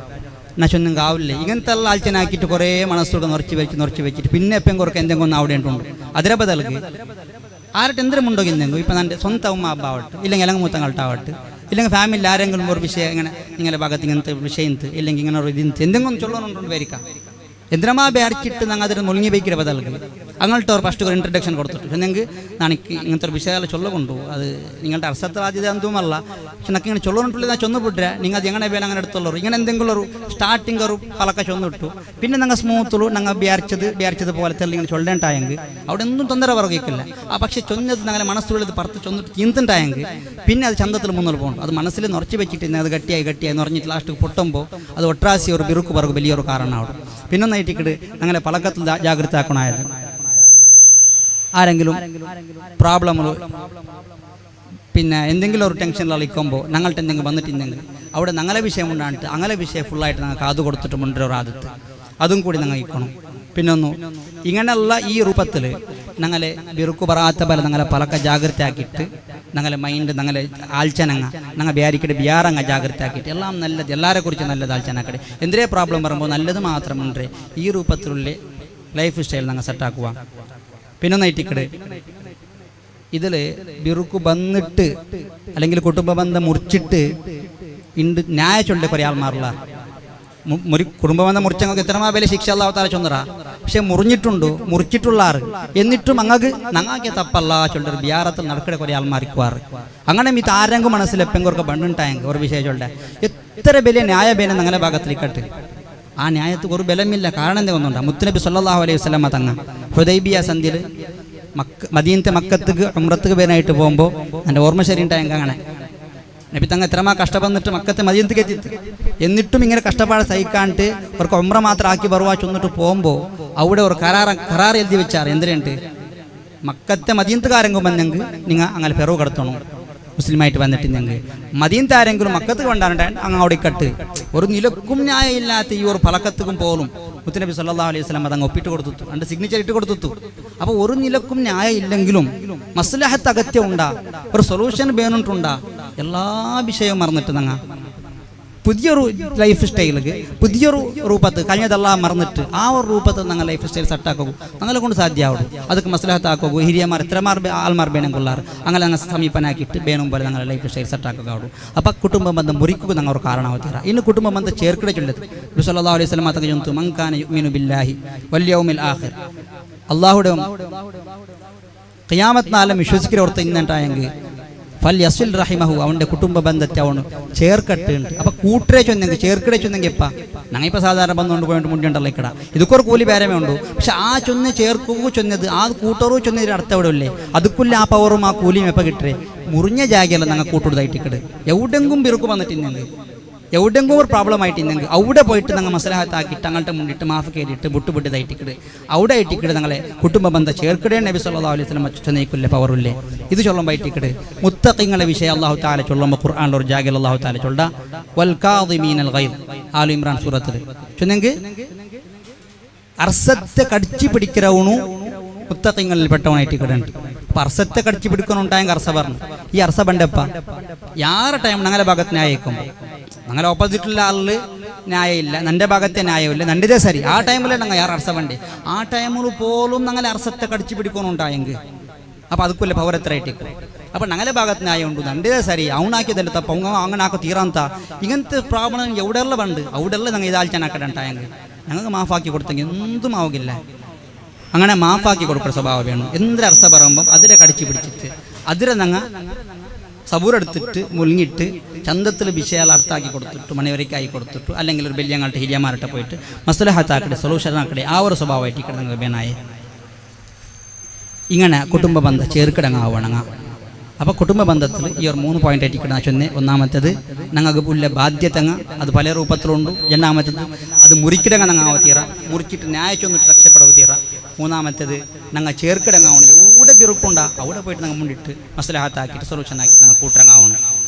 എന്നാ ചൊന്നെങ്കിൽ ആവില്ലേ ഇങ്ങനത്തെ എല്ലാം ആഴ്ചനാക്കിയിട്ട് കുറേ മനസ്സോടെ നിറച്ച് വെച്ചിട്ട് പിന്നെ എപ്പം കുറച്ച് എന്തെങ്കിലും ഒന്ന് അവിടെ ഉണ്ട്. അതിരെ ബദൽക്ക് ആരുടെ എന്തെങ്കിലും ഉണ്ടോ ഇന്നെങ്കിൽ ഇപ്പം എൻ്റെ സ്വന്തം ഉമ്മ അബ്ബ ആവട്ടെ ഇല്ലെങ്കിൽ അല്ലെങ്കിൽ മൂത്തങ്ങൾട്ടാവട്ടെ ഇല്ലെങ്കിൽ ഫാമിലി ആരെങ്കിലും ഒരു വിഷയം ഇങ്ങനെ നിങ്ങളുടെ ഭാഗത്ത് ഇങ്ങനത്തെ വിഷയം ഇല്ലെങ്കിൽ ഇങ്ങനെ ഒരു ഇതിന് എന്തെങ്കിലും ചൊല്ലണുണ്ടോ വരിക്കാം. എന്തിനാ ബേർച്ചിട്ട് ഞങ്ങൾ അതിന് മുങ്ങി വയ്ക്കില്ല ബദൽക്ക് അങ്ങോട്ട് ഒരു ഫസ്റ്റ് ഒരു ഇൻട്രഡക്ഷൻ കൊടുത്തിട്ട് ചെന്നെങ്കിൽ എനിക്ക് ഇങ്ങനത്തെ ഒരു വിഷയം ചൊല്ലുകൊണ്ടു അത് നിങ്ങളുടെ അർസത്താദ്യത എന്തുമല്ല പക്ഷെ എനിക്ക് ഇങ്ങനെ ചൊല്ലുകൊണ്ടുള്ള ഞാൻ ചൊന്നുപിട്ടേ നിങ്ങൾ അത് എങ്ങനെ വേണം അങ്ങനെ എടുത്തുള്ളൂ ഇങ്ങനെ എന്തെങ്കിലും ഒരു സ്റ്റാർട്ടിങ് ഒരു പലക്ക ചൊന്നിട്ടു പിന്നെ ഞങ്ങൾ സ്മൂത്തുള്ളൂ ഞങ്ങൾ ബേർച്ചത് പോലത്തെ ഇങ്ങനെ ചൊല്ലേണ്ടായെങ്കിൽ അവിടെ ഒന്നും തൊന്തര പറകിക്കില്ല. ആ പക്ഷെ ചൊന്നത് ഞങ്ങളെ മനസ്സുള്ളത് പറത്ത് ചൊന്നിട്ട് ചീന്തുണ്ടായെങ്കിൽ പിന്നെ അത് ചന്തത്തിൽ മുന്നോട്ട് പോകണം. അത് മനസ്സിൽ നിറച്ച് വെച്ചിട്ട് അത് ഗട്ടിയായി നിറഞ്ഞിട്ട് ലാസ്റ്റ് പൊട്ടുമ്പോൾ അത് ഒട്രാസി ഒരു ബിറുക്ക് പറക്കും വലിയൊരു കാരണമാവും. പിന്നൊന്നായിട്ടിക്കട് ഞങ്ങളെ പലക്കത്തിൽ ജാഗ്രത ആക്കണമായത് ആരെങ്കിലും പ്രോബ്ലങ്ങൾ പിന്നെ എന്തെങ്കിലും ഒരു ടെൻഷനിൽ കളിക്കുമ്പോൾ ഞങ്ങളുടെ എന്തെങ്കിലും വന്നിട്ടുണ്ടെങ്കിൽ അവിടെ ഞങ്ങളെ വിഷയം ഉണ്ടായിട്ട് അങ്ങനെ വിഷയം ഫുള്ളായിട്ട് ഞങ്ങൾക്ക് അത് കൊടുത്തിട്ട് മുണ്ടൊരു ആദത്ത് അതും കൂടി ഞങ്ങൾ ഇക്കണം. പിന്നൊന്നു ഇങ്ങനെയുള്ള ഈ രൂപത്തിൽ ഞങ്ങളെ ബിറുക്ക് പറയാത്ത പോലെ ഞങ്ങളെ പലക്ക ജാഗ്രത ആക്കിയിട്ട് ഞങ്ങളെ മൈൻഡ് ഞങ്ങളെ ആൽച്ചനങ്ങ ഞങ്ങൾ ബിയാരിക്കടെ ബിയാറങ്ങ ജാഗ്രത ആക്കിയിട്ട് എല്ലാം നല്ലത് എല്ലാവരെ കുറിച്ച് നല്ലത് ആൽച്ചനാക്കട്ടെ. എന്തിനേ പ്രോബ്ലം പറയുമ്പോൾ നല്ലത് മാത്രമുണ്ട് ഈ രൂപത്തിലുള്ള ലൈഫ് സ്റ്റൈൽ ഞങ്ങൾ സെറ്റാക്കുക. പിന്നൊന്നായിട്ടിക്കട് ഇതിൽ ബിറുക്ക് വന്നിട്ട് അല്ലെങ്കിൽ കുടുംബ ബന്ധം മുറിച്ചിട്ട് ഇണ്ട് ന്യായ ചൊല്ലെ കുറേ ആൾമാറുള്ള കുടുംബ ബന്ധം മുറിച്ചങ്ങൾക്ക് എത്രമാ വില ശിക്ഷ അല്ലാഹു തആല ചൊന്നറാ പക്ഷെ മുറിച്ചിട്ടുള്ള ആറ് എന്നിട്ടും ഞങ്ങൾക്ക് തപ്പല്ല ചൊല്ലൊരു ബിയാറത്തിൽ നടക്കടെ കുറേ ആൾമാരിക്കുവാറ് അങ്ങനെ ഇത് ആരെങ്കിലും മനസ്സിൽ എപ്പെങ്കൊക്കെ ബണ്ടുണ്ടായെങ്കിൽ ഒരു വിഷയം ചൊല്ലെ എത്ര വലിയ ന്യായ ബേനം ഞങ്ങളുടെ ഭാഗത്തിലേക്കട്ട് ആ ന്യായത്തിൽ ഒരു ബലമില്ല. കാരണം എന്തെന്നുണ്ടാ മുത്തുനബി സല്ലല്ലാഹു അലൈഹി വസല്ലമ തങ്ങ ഹുദൈബിയ സന്ധിയിൽ മദീനത്തെ മക്കത്തേക്ക് ഉംറത്തേക്ക് പേരായിട്ട് പോകുമ്പോൾ എൻ്റെ ഓർമ്മ ശരി ഉണ്ടായെങ്കിൽ അങ്ങനെ നബി തങ്ങ എത്രമാ കഷ്ടപ്പെന്നിട്ട് മക്കത്തെ മദീനത്തേക്ക് എത്തിയിട്ട് എന്നിട്ടും ഇങ്ങനെ കഷ്ടപ്പാട് സഹിക്കാണ്ട് അവർക്ക് ഉംറ മാത്രം ആക്കി ബറുവാ ചൊന്നിട്ട് പോകുമ്പോൾ അവിടെ ഒരു കരാർ എഴുതി വെച്ചാറ് എന്തിനുണ്ട് മക്കത്തെ മദീനത്തുകാരെങ്കിലും വന്നെങ്കിൽ നിങ്ങൾ അങ്ങനെ പെറവ് കടത്തണം മുസ്ലിമായിട്ട് വന്നിട്ടുണ്ടെങ്കിൽ മദീനത്തെ ആരെങ്കിലും മക്കത്ത് കൊണ്ടാണ്ടാണ് അങ്ങ് അവിടെ കട്ട് ഒരു നിലക്കും ന്യായം ഇല്ലാത്ത ഈ ഒരു പലക്കത്തുക്കും പോലും മുത്തുനബി സല്ലല്ലാഹു അലൈഹി വസല്ലം അതങ്ങ് ഒപ്പിട്ട് കൊടുത്തു എൻ്റെ സിഗ്നേച്ചർ ഇട്ട് കൊടുത്തു. അപ്പോൾ ഒരു നിലക്കും ന്യായം ഇല്ലെങ്കിലും മസ്ലഹത്ത് അകത്യം ഉണ്ടാ ഒരു സൊല്യൂഷൻ വേണിട്ടുണ്ടാ എല്ലാ വിഷയവും മറന്നിട്ട് ഞങ്ങൾ പുതിയൊരു ലൈഫ് സ്റ്റൈലിക്ക് പുതിയൊരു രൂപത്ത് കഴിഞ്ഞതെല്ലാം മറന്നിട്ട് ആ ഒരു രൂപത്തിൽ ഞങ്ങൾ ലൈഫ് സ്റ്റൈൽ സെറ്റാക്കും ഞങ്ങളെ കൊണ്ട് സാധ്യമാവും ಅದಕ್ಕೆ മസ്ലഹത്താക്കും ಹಿರಿಯമാർ എത്രമാർ ആൾമാർ ಬೇണം കൊള്ളാറ് അങ്ങനെ ഞങ്ങൾ സമീപനാക്കിയിട്ട് ಬೇണം പോലെ ഞങ്ങളുടെ ലൈഫ് സ്റ്റൈൽ സെറ്റാക്കും അപ്പം കുടുംബ ബന്ധം മുറിക്കുക ഞങ്ങൾ കാരണമാവുക ഇന്ന് കുടുംബ ബന്ധം ചേർക്കിടെ ചൊല്ലത് നബി സല്ലല്ലാഹു അലൈഹി വസല്ലം തങ്ങൾ ചൊല്ലുന്നു മൻ കാന യുഅ്മിനു ബില്ലാഹി വൽ യൗമിൽ ആഖിർ അല്ലാഹുടെ ഖിയാമത്ത് നാളിൽ വിശ്വസിക്കുന്നവർക്ക് ഇന്നുണ്ടായെങ്കിൽ ഫൽ യസിൽ റഹിമഹു അവൻ്റെ കുടുംബ ബന്ധത്തെ അവന് ചേർക്കട്ടുണ്ട് അപ്പം കൂട്ടരെ ചൊന്നെങ്കിൽ ചേർക്കിടെ ചൊന്നെങ്കിൽ ഇപ്പം ഞങ്ങൾ ഇപ്പോൾ സാധാരണ ബന്ധം പോയിട്ട് മുണ്ടിയുണ്ടല്ലോ ഇക്കട ഇതൊക്കെ ഒരു കൂലി പേരമേ ഉണ്ട് പക്ഷെ ആ ചൊന്ന് ചേർക്കുകയോ ചൊന്നത് ആ കൂട്ടറോ ചൊന്നതിന് അർത്ഥം ഇവിടെ ഇല്ലേ അതുക്കുള്ള ആ പവറും ആ കൂലിയും എപ്പോൾ കിട്ടേ മുറിഞ്ഞ ജാഗയല്ല ഞങ്ങൾ കൂട്ടുകൊടുത്തായിട്ടിക്കട് എവിടെങ്കും ബിറുക്ക് വന്നിട്ടില്ലെങ്കിൽ എവിടെങ്കും ഒരു പ്രോബ്ലം ആയിട്ടില്ലെങ്കിൽ അവിടെ പോയിട്ട് ഞങ്ങൾ മസ്ലഹത്താക്കിയിട്ട് തങ്ങളുടെ മുന്നിട്ട് മാഫ് കയറിയിട്ട് ബുട്ട് തൈറ്റിക്കിട് അവിടെ ആയിട്ടിക്കിട് ഞങ്ങളെ കുടുംബ ബന്ധം ചേർക്കിടേ നബി സല്ലല്ലാഹു അലൈഹി വസല്ലം ചൊന്നേക്കില്ലേ പവറില്ലേ ഇത് ചൊല്ലുമ്പോൾ ആയിട്ടിക്കിട് മുത്തഖിങ്ങളുടെ വിഷയം അല്ലാഹു തആല ചൊല്ലുമ്പോൾ ഖുർആനിൽ ഒരു ജാഗയിൽ അല്ലാഹു തആല ചൊല്ല വൽ കാദിമീനൽ ഗൈദ് ആലു ഇമ്രാൻ സൂറത്തിൽ ചൊന്നെങ്കിൽ അർസത്തെ കടിച്ചു പിടിக்கிறവണു മുത്തഖിങ്ങളിൽ പെട്ടവനായിട്ട് കിടണ്ട് അപ്പം അർസത്തെ കടിച്ചു പിടിക്കണുണ്ടായെങ്കിൽ അർസ പറഞ്ഞു ഈ അർസ ബണ്ടപ്പ യാറെ ടൈം ഞങ്ങളുടെ ഭാഗത്ത് ന്യായിക്കും ഞങ്ങളുടെ ഓപ്പോസിറ്റുള്ള ആളിൽ ന്യായമില്ല നിൻ്റെ ഭാഗത്തെ ന്യായമില്ല നണ്ടിതേ സരി ആ ടൈമിൽ ഞങ്ങൾ യാർ അർസ വേണ്ടേ ആ ടൈമിൽ പോലും ഞങ്ങളെ അർസത്തെ കടിച്ചു പിടിക്കണുണ്ടായെങ്കിൽ അപ്പം അതുക്കുള്ള പവർ എത്ര ആയിട്ടേക്കും അപ്പം ഞങ്ങളുടെ ഭാഗത്ത് ന്യായം ഉണ്ട് നണ്ടിതേ സരി അവനാക്കിയതല്ല തപ്പ അങ്ങനെ ആക്കോ തീരാന്ത ഇങ്ങനത്തെ പ്രാബ്ലം എവിടെയുള്ള ഉണ്ട് അവിടെയുള്ള ഞങ്ങൾ ഇതാഴ്ചനാക്കണ്ടായെങ്കിൽ ഞങ്ങൾക്ക് മാഫാക്കി കൊടുത്തെങ്കിൽ എന്തും ആവുകില്ല അങ്ങനെ മാഫാക്കി കൊടുക്കുന്ന സ്വഭാവം വേണം എന്തൊരു അർസ പറയുമ്പം അതിരെ കടിച്ചു പിടിച്ചിട്ട് അതിരെ ഞങ്ങൾ സബൂറെടുത്തിട്ട് മുൽങ്ങിയിട്ട് ചന്തത്തിൽ വിഷയാൽ അർത്ഥാക്കി കൊടുത്തിട്ട് മണിവരയ്ക്കായി കൊടുത്തിട്ട് അല്ലെങ്കിൽ ഒരു ബല്യങ്ങളുടെ ഹിരിയമാരുടെ പോയിട്ട് മസ്ലഹത്താക്കടെ സൊല്യൂഷനാക്കടെ ആ ഒരു സ്വഭാവമായിട്ട് കിടന്ന ബേനായ ഇങ്ങനെ കുടുംബ ബന്ധം ചേർക്കിടങ്ങാവണങ്ങ അപ്പോൾ കുടുംബ ബന്ധത്തിൽ ഈ ഒരു 3 പോയിന്റ് ആയിട്ട് കിടന്ന ചൊന്നെ ഒന്നാമത്തേത് ഞങ്ങൾക്ക് ഉള്ള ബാധ്യതങ്ങ അത് പല രൂപത്തിലുണ്ട് രണ്ടാമത്തേത് അത് മുറിക്കിടങ്ങ ഞങ്ങൾ തീറ മുറിച്ചിട്ട് ന്യായച്ചൊന്നിട്ട് രക്ഷപ്പെടുക തീറ മൂന്നാമത്തേത് ഞങ്ങൾ ചേർക്കിടങ്ങാവണം എവിടെ ബിറുക്കുണ്ടാ അവിടെ പോയിട്ട് ഞങ്ങൾ മുന്നിട്ട് മസ്ലഹത്താക്കിയിട്ട് സൊല്യൂഷൻ ആക്കിയിട്ട് ഞങ്ങൾ കൂട്ടിറങ്ങാവണം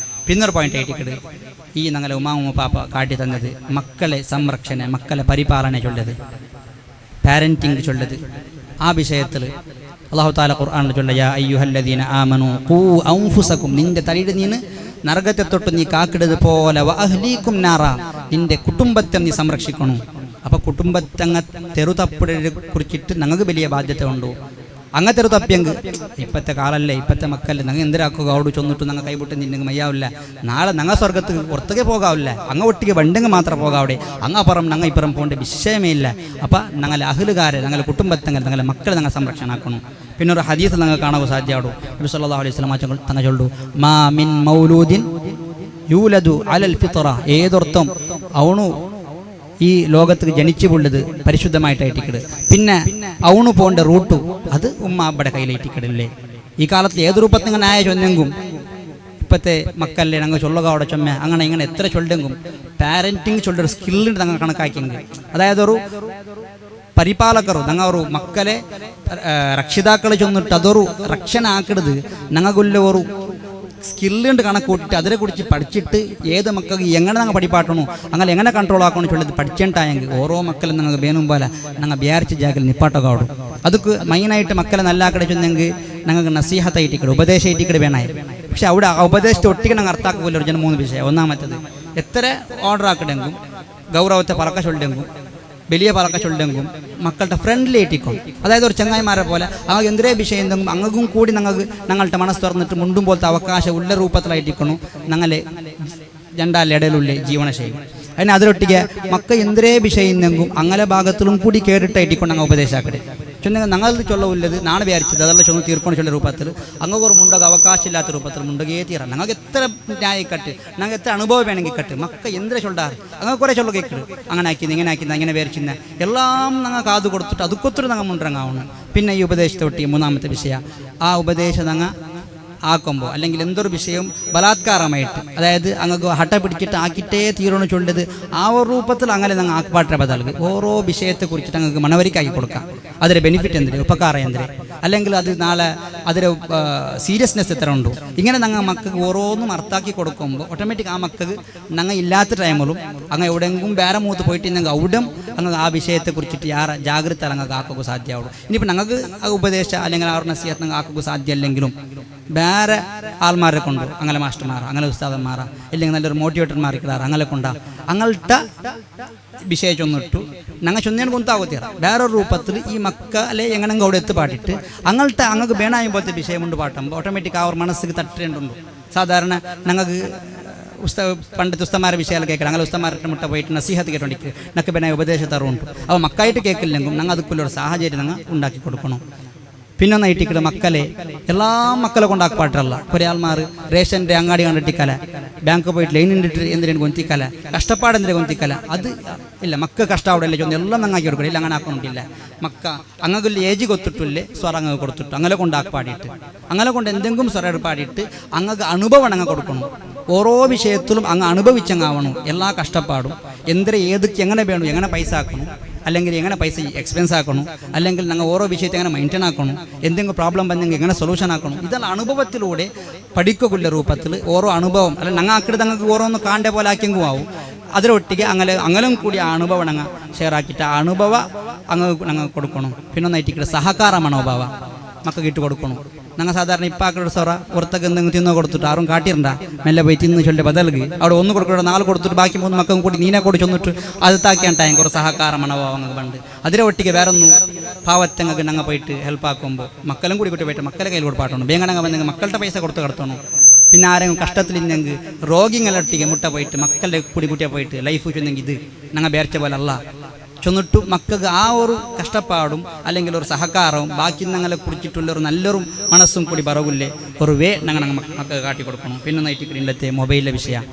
പിന്നൊരു പോയിന്റ് ആയിട്ട് ഈ ഞങ്ങളെ ഉമ്മാമ പാപ്പ കാട്ടി തന്നത് മക്കളെ സംരക്ഷണ മക്കളെ പരിപാലന ചൊല്ലത് പാരന്റിങ് ചൊല്ലത് ആ വിഷയത്തിൽ അല്ലാഹു തആല ഖുർആനിൽ ചൊല്ല യാ അയ്യുഹല്ലദീന ആമനൂ ഖൂ അൻഫുസകും നിന്റെ തലയുടെ നീ നരകത്തെ തൊട്ട് നീ കാക്കിടത് പോലെ വ അഹ്ലീകും നാറ നിന്റെ കുടുംബത്തെ നീ സംരക്ഷിക്കണം അപ്പോൾ കുടുംബത്തങ്ങ തെറുതപ്പിടരെ കുറിച്ചിട്ട് ഞങ്ങൾക്ക് വലിയ ബാധ്യത ഉണ്ടോ അങ്ങ തെറു തപ്പിയെങ്കിൽ ഇപ്പോഴത്തെ കാലല്ലേ ഇപ്പോഴത്തെ മക്കളല്ലേ ഞങ്ങൾ എന്തിനാക്കുക അവിടെ ചൊന്നിട്ട് ഞങ്ങൾ കൈവിട്ട് നിന്നെങ്കിൽ മയ്യാവില്ല നാളെ ഞങ്ങൾ സ്വർഗത്ത് പുറത്തേക്ക് പോകാവില്ല അങ്ങ് ഒട്ടിക്ക് വണ്ടെങ്കിൽ മാത്രം പോകാവിടെ അങ്ങപ്പുറം ഞങ്ങൾ ഇപ്പുറം പോകേണ്ട വിഷയമേ ഇല്ല അപ്പം ഞങ്ങളെ അഹ്ലുകാരെ ഞങ്ങളെ കുടുംബത്തങ്ങൾ ഞങ്ങളെ മക്കളെ ഞങ്ങൾ സംരക്ഷണമാക്കണം പിന്നെ ഒരു ഹദീസ് ഞങ്ങൾ കാണാൻ സാധ്യമാവും നബി സല്ലല്ലാഹു അലൈഹി വസല്ലം തങ്ങൾ ചൊല്ലു മാ മിൻ മൗലൂദിൻ യൂലദു അലൽ ഫിത്ര ഏതൊരുത്തം അവണു ഈ ലോകത്ത് ജനിച്ചുള്ളത് പരിശുദ്ധമായിട്ടായിട്ടിക്കട് പിന്നെ അവണു പോകേണ്ട റൂട്ടു അത് ഉമ്മ അബ്ബയുടെ കയ്യിലേറ്റിക്കടല്ലേ ഈ കാലത്ത് ഏത് രൂപത്തിൽ ഇങ്ങനെ ആയ ചൊന്നെങ്കും ഇപ്പോഴത്തെ മക്കളല്ലേ ഞങ്ങൾ ചൊല്ലുക അവിടെ ചൊമ്മ അങ്ങനെ ഇങ്ങനെ എത്ര ചൊല്ലെങ്കും പാരന്റിങ് ചൊല്ലൊരു സ്കില്ലുണ്ട് ഞങ്ങൾ കണക്കാക്കിയെങ്കിൽ അതായത് ഒരു പരിപാലകರು ഞങ്ങൾ ഒരു മക്കളെ രക്ഷിതാക്കളെ ചൊന്നിട്ട് അതൊരു രക്ഷനാക്കരുത് ഞങ്ങൾക്കുള്ള ഒരു സ്കില്ലുണ്ട് കണക്ക് കൂട്ടിയിട്ട് അതിനെ കുറിച്ച് പഠിച്ചിട്ട് ഏത് മക്കൾക്ക് എങ്ങനെ ഞങ്ങൾ പഠിപ്പാട്ടണോ അങ്ങനെ എങ്ങനെ കൺട്രോൾ ആക്കണമെന്ന് ചൊല്ലത് പഠിച്ചിട്ടായെങ്കിൽ ഓരോ മക്കളും ഞങ്ങൾക്ക് വേണം പോലെ ഞങ്ങൾ വിചാരിച്ച ജാഗിൽ നിപ്പാട്ടൊക്കെ ആടും അതൊക്കെ മെയിനായിട്ട് മക്കളെ നല്ലാക്കടെ ചെന്നെങ്കിൽ ഞങ്ങൾക്ക് നസീഹത്തായിട്ടിക്കട് ഉപദേശമായിട്ടിക്കട് വേണമായി പക്ഷെ അവിടെ ഉപദേശത്തെ ഒട്ടിക്ക് ഞങ്ങൾ അർത്ഥാക്കുക ഒരു 3 വിഷയം ഒന്നാമത്തത് എത്ര ഓർഡർ ആക്കടെങ്കും ഗൗരവത്തെ പറക്ക ചൊല്ലെങ്കും വലിയ പറക്ക ചൊല്ലെങ്കും മക്കളുടെ ഫ്രണ്ട്ലി ആയിട്ടിക്കും അതായത് ഒരു ചങ്ങായിമാരെ പോലെ ആ എന്തരേ വിഷയം എന്തെങ്കിലും അങ്ങും കൂടി ഞങ്ങളുടെ മനസ്സ് തുറന്നിട്ട് മുണ്ടും പോലത്തെ അവകാശം ഉള്ള രൂപത്തിലായിട്ടിക്കണു ഞങ്ങളെ രണ്ടാളുടെ ഇടയിലുള്ള ജീവനശൈലി അതിന് അതിലൊട്ടിക്ക് മക്ക എന്തരേ വിഷയം എന്തെങ്കിലും അങ്ങനെ ഭാഗത്തിലും കൂടി കേട്ടിട്ടായിട്ടിക്കൊണ്ട് ഞങ്ങൾ ഉപദേശാക്കട്ടെ ചൊന്നെങ്കിൽ ഞങ്ങൾ ചൊല്ലുള്ളത് നാളെ വിചാരിച്ചത് അതെല്ലാം ചൊന്ന് തീർಕೊಂಡು ചൊല്ല രൂപത്തിൽ അങ്ങ് ഒരു മുണ്ടക അവകാശമില്ലാത്ത രൂപത്തിൽ മുണ്ടകേ തീരാം ഞങ്ങൾക്ക് എത്ര ന്യായിക്കട്ട് ഞങ്ങൾക്ക് എത്ര അനുഭവം വേണമെങ്കിൽ കട്ട് മക്ക എന്തിനെ ചൊല്ലാറ് അങ്ങനെ കുറേ ചൊല്ല കേൾക്കരുത് അങ്ങനെ ആക്കി ഇങ്ങനെ ആക്കി അങ്ങനെ വിചാരിച്ചിരുന്ന എല്ലാം ഞങ്ങൾ കാത് കൊടുത്തിട്ട് അതുക്കൊത്തിരി ഞങ്ങൾ മുണ്ടിറങ്ങാവണം പിന്നെ ഈ ഉപദേശത്തെ ഒട്ടി 3ാമത്തെ വിഷയം ആ ഉപദേശം ഞങ്ങൾ ആക്കുമ്പോൾ അല്ലെങ്കിൽ എന്തൊരു വിഷയം ബലാത്കാരമായിട്ട് അതായത് അങ്ങക്ക് ഹട്ട പിടിച്ചിട്ട് ആക്കിയിട്ടേ തീരുമെന്ന് ചൊല്ലത് ആ ഒരു രൂപത്തിൽ അങ്ങനെ ഞങ്ങൾ ആക്പാട്ട ബദൽക്ക് ഓരോ വിഷയത്തെക്കുറിച്ചിട്ട് ഞങ്ങൾക്ക് മണവരിക്കാക്കി കൊടുക്കാം അതിൻ്റെ ബെനിഫിറ്റ് എന്തിന് ഉപകാരം എന്തിന് അല്ലെങ്കിൽ അത് നാളെ അതിൻ്റെ സീരിയസ്നെസ് എത്ര ഉണ്ടോ ഇങ്ങനെ ഞങ്ങൾ മക്കൾക്ക് ഓരോന്നും അർത്ഥാക്കി കൊടുക്കുമ്പോൾ ഓട്ടോമാറ്റിക് ആ മക്കൾക്ക് ഞങ്ങൾ ഇല്ലാത്ത ടൈമിലും അങ്ങ് എവിടെയെങ്കിലും വേറെ മൂത്ത് പോയിട്ടുണ്ടെങ്കിൽ അവിടെ അങ്ങ് ആ വിഷയത്തെക്കുറിച്ചിട്ട് യാറെ ജാഗ്രത ഞങ്ങൾക്ക് ആക്കുക സാധ്യമാവുള്ളൂ ഇനിയിപ്പോൾ ഞങ്ങൾക്ക് ആ ഉപദേശം അല്ലെങ്കിൽ ആ ഒരു നസീഹത്ത് ഞങ്ങൾ ആക്കുക സാധ്യമല്ലെങ്കിലും വേറെ ആൾമാരെ കൊണ്ട് അങ്ങനെ മാസ്റ്റർമാർ അങ്ങനെ ഉസ്താദന്മാർ ഇല്ലെങ്കിൽ നല്ലൊരു മോട്ടിവേറ്റർമാർ കിടാറ് അങ്ങനെ കൊണ്ടാ അങ്ങൾട്ട വിഷയ ചൊന്നിട്ടു ഞങ്ങൾ ചൊന്നേന് കൊന്താകത്തിയാറ വേറൊരു രൂപത്തിൽ ഈ മക്ക അല്ലെ എങ്ങനെ അവിടെ എത്തി പാട്ടിട്ട് അങ്ങൾട്ട അങ്ങക്ക് വേണായും പോലത്തെ വിഷയം കൊണ്ട് പാട്ടുമ്പോൾ ഓട്ടോമാറ്റിക് ആ ഒരു മനസ്സിൽ തട്ടേണ്ടുണ്ട് സാധാരണ ഞങ്ങൾക്ക് പണ്ടത്തെ ഉസ്തമാരെ വിഷയാൽ കേൾക്കണം അങ്ങനെ ഉസ്തമാരുടെ മുട്ട പോയിട്ട് നസീഹത്ത് കേട്ടോണ്ടിക്ക് നക്ക് പിന്നെ ഉപദേശം തറുണ്ട് അപ്പോൾ മക്കായിട്ട് കേൾക്കില്ലെങ്കിൽ ഞങ്ങൾ അതുക്കുള്ളൊരു സാഹചര്യം ഞങ്ങൾ ഉണ്ടാക്കി കൊടുക്കണം പിന്നെ നൈറ്റിക്കട് മക്കളെ എല്ലാ മക്കളെ കൊണ്ടാക്കി പാട്ടല്ല കുറേ ആൾമാർ റേഷൻ്റെ അങ്ങാടി കണ്ടിട്ടിക്കല ബാങ്ക് പോയിട്ട് ലൈൻ ഇണ്ടിട്ട് എന്തിനു കൊന്തിക്കല കഷ്ടപ്പാടെന്തിനെ കൊന്തിക്കല അത് ഇല്ല മക്ക കഷ്ടം അവിടെ അല്ലേ എല്ലാം നന്നാക്കി കൊടുക്കണം ഇല്ല അങ്ങനെ ആക്കണമെന്നില്ല മക്ക അങ്ങക്ക് ഏജ് കൊത്തിട്ടില്ലേ സ്വറ അങ്ങ് കൊടുത്തിട്ടു അങ്ങനെ കൊണ്ടാക്കി പാടിയിട്ട് അങ്ങനെ കൊണ്ട് എന്തെങ്കിലും സ്വറ പാടിയിട്ട് അങ്ങക്ക് അനുഭവം അങ്ങ് കൊടുക്കണം ഓരോ വിഷയത്തിലും അങ്ങ് അനുഭവിച്ചങ്ങാവണം എല്ലാ കഷ്ടപ്പാടും എന്തിനെ ഏതൊക്കെ എങ്ങനെ വേണം എങ്ങനെ പൈസ ആക്കണം അല്ലെങ്കിൽ എങ്ങനെ പൈസ എക്സ്പെൻസ് ആക്കണം അല്ലെങ്കിൽ ഞങ്ങൾ ഓരോ വിഷയത്തെ എങ്ങനെ മെയിൻറ്റെയിൻ ആക്കണം എന്തെങ്കിലും പ്രോബ്ലം വന്നെങ്കിൽ എങ്ങനെ സൊല്യൂഷൻ ആക്കണം ഇതെല്ലാം അനുഭവത്തിലൂടെ പഠിക്കുള്ള രൂപത്തിൽ ഓരോ അനുഭവം അല്ല ഞങ്ങൾ ആക്കിയിട്ട് ഞങ്ങൾക്ക് ഓരോന്ന് കാണേണ്ട പോലെ ആക്കിയെങ്കിലും ആവും അതിലൊട്ടിക്ക് അങ്ങനെ കൂടി ആ അനുഭവം ഞങ്ങൾ ഷെയർ ആക്കിയിട്ട് ആ അനുഭവ ഞങ്ങൾ കൊടുക്കണം പിന്നെ ഒന്നായിട്ട് സഹകാര മനോഭാവ മക്കൾക്ക് ഇട്ട് കൊടുക്കണം ഞങ്ങൾ സാധാരണ ഇപ്പാക്കളുടെ സൊറ പുറത്തൊക്കെ എന്തെങ്കിലും തിന്നോ കൊടുത്തിട്ട് ആരും കാട്ടിരണ്ട മെല്ലെ പോയി തിന്ന് ചൊല്ലെ ബദൽക്ക് അവിടെ ഒന്ന് കൊടുക്കുക 4 കൊടുത്തിട്ട് ബാക്കി 3 മക്കളും കൂടി നീനെ കൂടി ചൊന്നിട്ട് അത് താക്കിയാണ്ടായും കുറേ സഹകാര മനോഭാവങ്ങൾ പണ്ട് അതിലെ ഒട്ടിക്ക് വേറെ ഒന്നും പാവത്തങ്ങൾക്ക് ഞങ്ങൾ പോയിട്ട് ഹെൽപ്പ് ആക്കുമ്പോൾ മക്കളും കൂടി കൂട്ടി പോയിട്ട് മക്കളെ കയ്യിൽ കൂടി പാട്ടണം വേങ്ങണങ്ങ വന്നെങ്കിൽ മക്കളുടെ പൈസ കൊടുത്ത് കിടത്തണം പിന്നെ ആരെങ്കിലും കഷ്ടത്തിലില്ലെങ്കിൽ രോഗികളൊട്ടിക്ക് മുട്ട പോയിട്ട് മക്കളുടെ കുടിക്കുട്ടിയെ പോയിട്ട് ലൈഫ് ചൊന്നെങ്കിൽ ഇത് ഞങ്ങൾ വേർച്ച പോലെ അല്ല ചൊന്നിട്ടു മക്കൾക്ക് ആ ഒരു കഷ്ടപ്പാടും അല്ലെങ്കിൽ ഒരു സഹകാരവും ബാക്കി ഞങ്ങളെ കുറിച്ചിട്ടുള്ള ഒരു നല്ലൊരു മനസ്സും കൂടി പറവില്ലേ ഒരു വേ ഞങ്ങൾ മക്കൾക്ക് കാട്ടിക്കൊടുക്കണം പിന്നെ നൈറ്റ് ഇന്നത്തെ മൊബൈലിലെ വിഷയം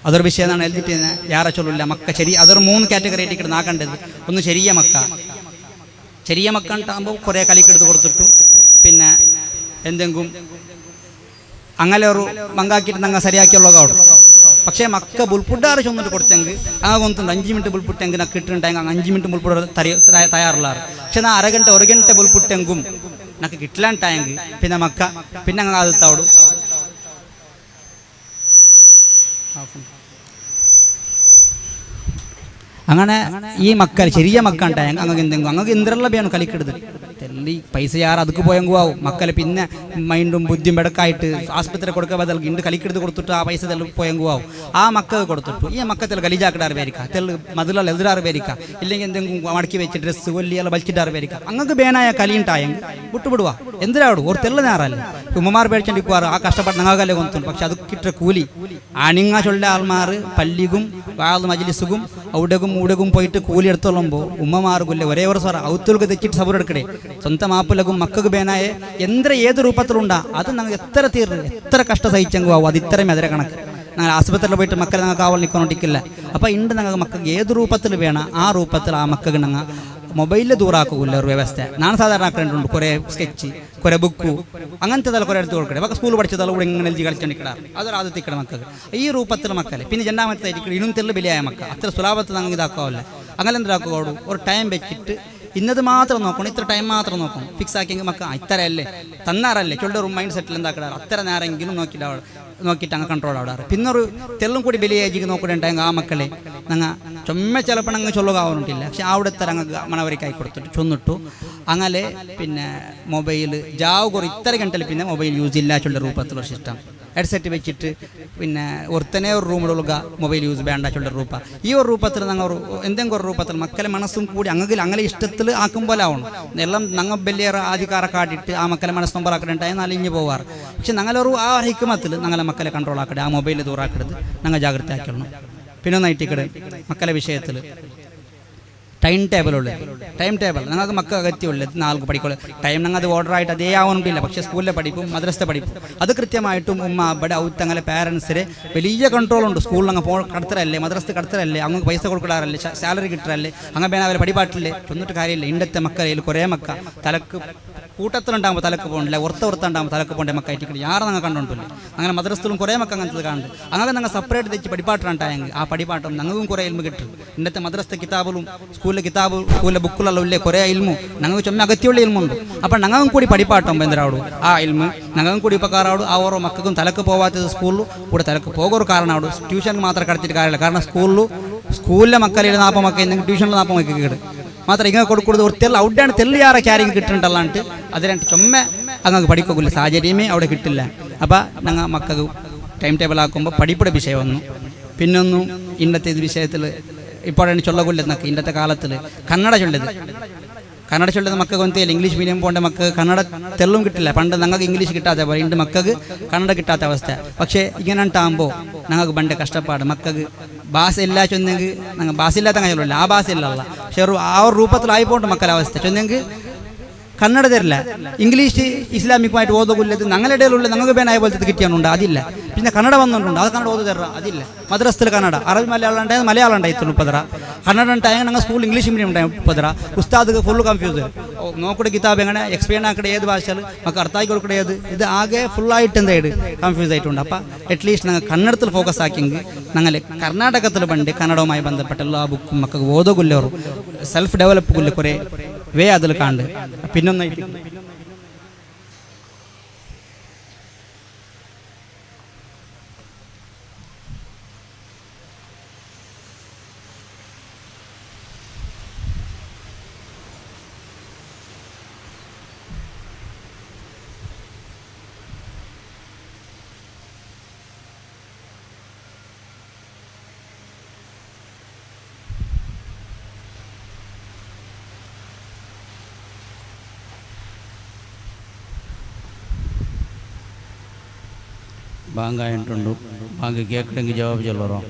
അതൊരു വിഷയം എന്നാണ് എഴുതിയിട്ട് യാറെ ചൊല്ലില്ല മക്ക ശരി അതൊരു 3 കാറ്റഗറി ആയിട്ട് നാക്കേണ്ടത് ഒന്ന് ചെറിയ മക്ക ഉണ്ടാകുമ്പോൾ കുറേ കളിക്കെടുത്ത് കൊടുത്തിട്ടു പിന്നെ എന്തെങ്കിലും അങ്ങനെ ഒരു മങ്കാക്കിയിട്ട് ഞങ്ങൾ ശരിയാക്കിയുള്ള കാണും പക്ഷേ മക്ക ബുൾപുട്ടാറ് ചൊന്നിട്ട് കൊടുത്തെങ്കിൽ ആ കൊന്നുണ്ട് 5 മിനിറ്റ് ബുൾപുട്ടെങ്കിൽ നക്ക് കിട്ടുന്നുണ്ടെങ്കിൽ 5 മിനിറ്റ് ബുൾപുട്ട് തയ്യാറുള്ളാറ് പക്ഷെ ഞാൻ 1 ഗಂಟೆ ബുൾപുട്ടെങ്കും നക്ക് കിട്ടലാണ്ടായെങ്കിൽ പിന്നെ മക്ക പിന്നെ അങ്ങ് ആദ്യത്തോടും അങ്ങനെ ഈ മക്കൾ ചെറിയ മക്ക ഉണ്ടായെങ്കിൽ അങ്ങനെ എന്തെങ്കിലും അങ്ങനെ എന്തെല്ലാം വേണം കളിക്കെടുത്ത് തെല്ലി പൈസ യാർ അതുക്ക് പോയെങ്കിൽ ആവും മക്കളെ പിന്നെ മൈൻഡും ബുദ്ധിയും ബെടക്കായിട്ട് ആസ്പത്രി കൊടുക്കുക ബദൽ ഇണ്ട് കളിക്കെടുത്ത് കൊടുത്തിട്ട് ആ പൈസ തെല്ല് പോയെങ്കിൽ ആവും ആ മക്കൾ കൊടുത്തിട്ടു ഈ മക്കത്തിൽ ഗലിജാക്കിടാറ് പേരിക്കാം തെല്ല് മതിലുള്ള എതിരാറ് പേരിക്കാം ഇല്ലെങ്കിൽ എന്തെങ്കിലും മടക്കി വെച്ച് ഡ്രസ്സ് കൊല്ലിയെല്ലാം വലിച്ചിട്ടാറ് പേരിക്കാം അങ്ങനെ ബേനായ കളിയുണ്ടായെങ്കിൽ വിട്ടുവിടുക എന്തിനാടും ഒരു തെല്ല നേരല്ലേ ഉമ്മമാർ പേടിച്ചിട്ടിക്കുവാറ് ആ കഷ്ടപ്പെട്ട് ഞങ്ങൾക്കല്ലേ കൊന്നു പക്ഷെ അത് കിട്ടുന്ന കൂലി അണിങ്ങ ചൊല്ല ആൾമാർ പല്ലിക്കും വാള് മജ്ലിസുക്കും ഔടകും ഊടകും പോയിട്ട് കൂലി എടുത്തോളുമ്പോൾ ഉമ്മമാർക്കുല്ലേ ഒരേ ഒരു സ്വറ ഔത്തുകൾക്ക് തെച്ചിട്ട് സബർ എടുക്കണേ സ്വന്തം മാപ്പിലകും മക്കൾക്ക് ബേനായ ഏത് രൂപത്തിലുണ്ടാ അത് ഞങ്ങൾ എത്ര എത്ര കഷ്ട സഹിച്ചെങ്കിൽ ആവും അത് ഇത്രയും എതിരെ കണക്ക് ഞങ്ങൾ ആശുപത്രിയിൽ പോയിട്ട് മക്കളെ ഞങ്ങൾക്ക് ആവൽ നിൽക്കൊണ്ടിരിക്കില്ല അപ്പോൾ ഉണ്ട് ഞങ്ങൾക്ക് മക്കൾക്ക് ഏത് രൂപത്തിൽ വേണം ആ രൂപത്തിൽ ആ മക്കൾക്ക് ഞങ്ങൾ മൊബൈലിൽ ദൂറാക്കില്ല ഒരു വ്യവസ്ഥ ഞാൻ സാധാരണ ആക്കേണ്ടതുണ്ട് കുറേ സ്കെച്ച് കുറേ ബുക്ക് അങ്ങനത്തെ തല കുറേ എടുത്ത് കൊടുക്കട്ടെ അപ്പോൾ സ്കൂൾ പഠിച്ചതല്ല കൂടെ ഇങ്ങനെ എഴുതി കളിച്ചിട്ടിടാം അതൊരു ആദ്യത്തിക്കട മക്കൾക്ക് ഈ രൂപത്തിൽ മക്കളെ പിന്നെ രണ്ടാമത്തെ ഇന്നും തെല്ല് ബലിയായ മക്കൾ അത്ര സുലാഭത്തിൽ ഞങ്ങൾ ഇതാക്കാവില്ല അങ്ങനെ എന്തിനാക്കുള്ളൂ ഒരു ടൈം വെച്ചിട്ട് ഇന്നത് മാത്രം നോക്കണം ഇത്ര ടൈം മാത്രം നോക്കണം ഫിക്സ് ആക്കിയെങ്കിൽ മക്ക ഇത്രയല്ലേ തന്നാറല്ലേ ചൊല്ലൊരു മൈൻഡ് സെറ്റിൽ എന്താക്കിടാറ് അത്ര നേരമെങ്കിലും നോക്കിയിട്ട് അങ്ങ് കൺട്രോൾ ആവാറ് പിന്നൊരു തെല്ലും കൂടി വലിയ ഏജിക്ക് നോക്കിയിട്ടുണ്ടെങ്കിൽ ആ മക്കളെ ഞങ്ങൾ ചുമ്മ ചിലപ്പോൾ അങ്ങ് ചൊല്ലുകാവുന്നിട്ടില്ല പക്ഷെ അവിടുത്തെ അങ്ങ് മണവരിക്കായി കൊടുത്തിട്ട് ചൊന്നിട്ടു അങ്ങനെ പിന്നെ മൊബൈൽ ജാവ് കുറേ ഇത്ര ഗಂಟೆಲಿ പിന്നെ മൊബൈൽ യൂസ് ഇല്ല ചൊല്ല രൂപത്തിലുള്ള സിസ്റ്റം ഹെഡ്സെറ്റ് വെച്ചിട്ട് പിന്നെ ഒരുത്തനെ ഒരു റൂമിലുള്ള മൊബൈൽ യൂസ് വേണ്ട ചൊല്ല രൂപ ഈ ഒരു രൂപത്തിൽ ഞങ്ങൾ എന്തെങ്കിലും ഒരു രൂപത്തിൽ മക്കളെ മനസ്സും കൂടി അങ്ങനെ ഇഷ്ടത്തിൽ ആക്കും പോലെ ആവണം എല്ലാം ഞങ്ങൾ വലിയ ആധികാരെ കാട്ടിയിട്ട് ആ മക്കളെ മനസ്സ് നമ്പറാക്കിയിട്ടുണ്ടായി നലിഞ്ഞ് പോവാറ് പക്ഷെ ഞങ്ങളൊരു ആ ഹിക്കുമത്തിൽ ഞങ്ങളെ മക്കളെ കൺട്രോൾ ആക്കട്ടെ ആ മൊബൈലിൽ ദൂറാക്കരുത് ഞങ്ങൾ ജാഗ്രത ആക്കണം പിന്നെ നൈറ്റിക്കട് മക്കളെ വിഷയത്തിൽ ടൈം ടേബിൾ ഞങ്ങൾക്ക് മക്കൾ അകത്തിയുള്ളത് 4 പഠിക്കുള്ളൂ ടൈം ഞങ്ങൾ അത് ഓർഡർ ആയിട്ട് അതേ ആവുന്നില്ല പക്ഷേ സ്കൂളിലെ പഠിപ്പും മദ്രസത്തെ പഠിപ്പും അത് കൃത്യമായിട്ടും ഉമ്മ അവിടെ ഔത്തങ്ങളെ പാരൻസിന് വലിയ കൺട്രോളുണ്ട് സ്കൂളിൽ അങ്ങ് കടത്തരല്ലേ മദ്രസത്ത് കടത്തരല്ലേ അങ്ങ് പൈസ കൊടുക്കാറല്ലേ സാലറി കിട്ടാറല്ലേ അങ്ങനെ വേണം അവരെ പഠിപ്പാട്ടില്ലേ ചൊന്നിട്ട് കാര്യമില്ല ഇണ്ടത്തെ മക്കളയിൽ കുറേ മക്ക തലക്ക് കൂട്ടത്തിലുണ്ടാകുമ്പോൾ തലക്ക് പോകണില്ല ഒറുത്തുണ്ടാകുമ്പോൾ തലക്ക് പോകേണ്ട മക്കായിട്ട് യാറെ ഞങ്ങൾ കണ്ടുകൊണ്ടില്ല അങ്ങനെ മദ്രസത്തിലും കുറേ മക്ക അങ്ങനത്തെ കാണുന്നുണ്ട് അങ്ങനെ ഞങ്ങൾ സെപ്പറേറ്റ് തെച്ച് പഠിപ്പാട്ടുണ്ടായെങ്കിൽ ആ പഠിപ്പാട്ടും ഞങ്ങൾക്കും കുറേ ഇൽമ കിട്ടും ഇന്നത്തെ മദ്രസത്തെ കിതാബിലും സ്കൂളിലെ കിതാബ് സ്കൂളിലെ ബുക്കുള്ള ഇല്ലേ കുറേ ഇൽമും ഞങ്ങൾക്ക് ചുമ അകത്തിയുള്ള ഇൽമുണ്ട് അപ്പോൾ ഞങ്ങളും കൂടി പഠിപ്പാട്ടും എന്തിനാവും ആ ഇൽമ് ഞങ്ങളും കൂടി ഉപകാരമാവും ആ ഓരോ മക്കൾക്കും തലക്ക് പോകാത്തത് സ്കൂളിലും കൂടെ തലക്ക് പോകൊരു കാരണമാവും ട്യൂഷനിൽ മാത്രം കടത്തിയിട്ട് കാര്യമില്ല കാരണം സ്കൂളിലെ മക്കളിൽ 40 മക്കൾ ട്യൂഷനിൽ 40 മക്കൾ കേട് ಮಾತ್ರ ಈಗ ಕೊಡ್ಕೊಡೋದು ಅವ್ರು ತೆಲ್ಲ ಔಡ್ಡಾಣ ತೆಲ್ಲಿಯಾರ ಕ್ಯಾರಿಗೆ കിട്ടുന്നുണ്ടല്ല ಅಂಟು അതിനായിട്ട് ചുമ്മ അങ്ങ് പഠിക്കില്ല സാഹചര്യമേ അവിടെ കിട്ടില്ല. അപ്പം ഞങ്ങൾ മക്കൾക്ക് ടൈം ടേബിൾ ആക്കുമ്പോൾ പഠിപ്പുടെ വിഷയം ഒന്നും പിന്നൊന്നും ഇന്നത്തെ ഇത് വിഷയത്തിൽ ഇപ്പോഴാണ് ചൊല്ലകൊല്ലെന്നൊക്കെ ഇന്നത്തെ കാലത്തിൽ കന്നഡ ചൊല്ലത് മക്കൾക്ക് ഒന്നും ഇംഗ്ലീഷ് മീഡിയം പോകേണ്ട മക്കൾക്ക് കന്നഡ തെല്ലും കിട്ടില്ല. പണ്ട് ഞങ്ങൾക്ക് ഇംഗ്ലീഷ് കിട്ടാത്ത പോലെ ഇണ്ട് മക്കൾക്ക് കന്നഡ കിട്ടാത്ത അവസ്ഥ. പക്ഷേ ഇങ്ങനെ ഉണ്ടാകുമ്പോൾ ഞങ്ങൾക്ക് പണ്ട് കഷ്ടപ്പാട് മക്കൾക്ക് ഭാഷ ഇല്ല ചൊന്നെങ്കിൽ ഞങ്ങൾ ഭാഷ ഇല്ലാത്ത കാര്യമില്ല ആ ഭാഷ ഇല്ലല്ല. പക്ഷേ ആ ഒരു രൂപത്തിലായിപ്പോണ്ട് മക്കളുടെ അവസ്ഥ ചൊന്നെങ്കിൽ കന്നഡ തരില്ല. ഇംഗ്ലീഷ് ഇസ്ലാമികമായിട്ട് ഓതുകൊല്ലത് ഞങ്ങളുടെ ഇടയിലുള്ള ഞങ്ങൾക്ക് പേനായ പോലത്തെ കിട്ടിയാണുണ്ട് അതില്ല. പിന്നെ കന്നഡ വന്നിട്ടുണ്ട് അത് കന്നഡ ഓതു തരാം അതില്ല. മദ്രസത്തിൽ കന്നഡ അറബി മലയാളം ഉണ്ടായത് മലയാളം ഉണ്ടായിത്തുള്ളൂ ഉപ്പതറ കന്നഡ ഉണ്ടായാൽ ഞങ്ങൾ സ്കൂൾ ഇംഗ്ലീഷ് മീഡിയം ഉണ്ടായി ഉപ്പതറ ഉസ്താദ് ഫുള്ള് കൺഫ്യൂസ് നോക്കൂടെ കിതാബ് എങ്ങനെ എക്സ്പ്ലെയിൻ ആക്കടെ ഏത് ഭാഷയിൽ നമുക്ക് അർത്ഥാക്കി കൊടുക്കടെ ഏത് ഇത് ആകെ ഫുള്ളായിട്ട് എന്തായിട്ട് കൺഫ്യൂസ് ആയിട്ടുണ്ട്. അപ്പം അറ്റ്ലീസ്റ്റ് ഞങ്ങൾ കന്നഡത്തിൽ ഫോക്കസ് ആക്കിയെങ്കിൽ ഞങ്ങൾ കർണാടകത്തിൽ പണ്ട് കന്നഡവുമായി ബന്ധപ്പെട്ട എല്ലാ ബുക്കും മക്കൾക്ക് ഓതുകൊല്ലോറും സെൽഫ് ഡെവലപ്പ് കൊല്ല് കുറേ വേ അതിൽ കാണ്ട്. പിന്നൊന്നായിട്ട് ബാങ്ക് ആയിട്ടുണ്ട്. ബാങ്ക് കേൾക്കണമെങ്കിൽ ജവാബ് ചൊല്ലറോ.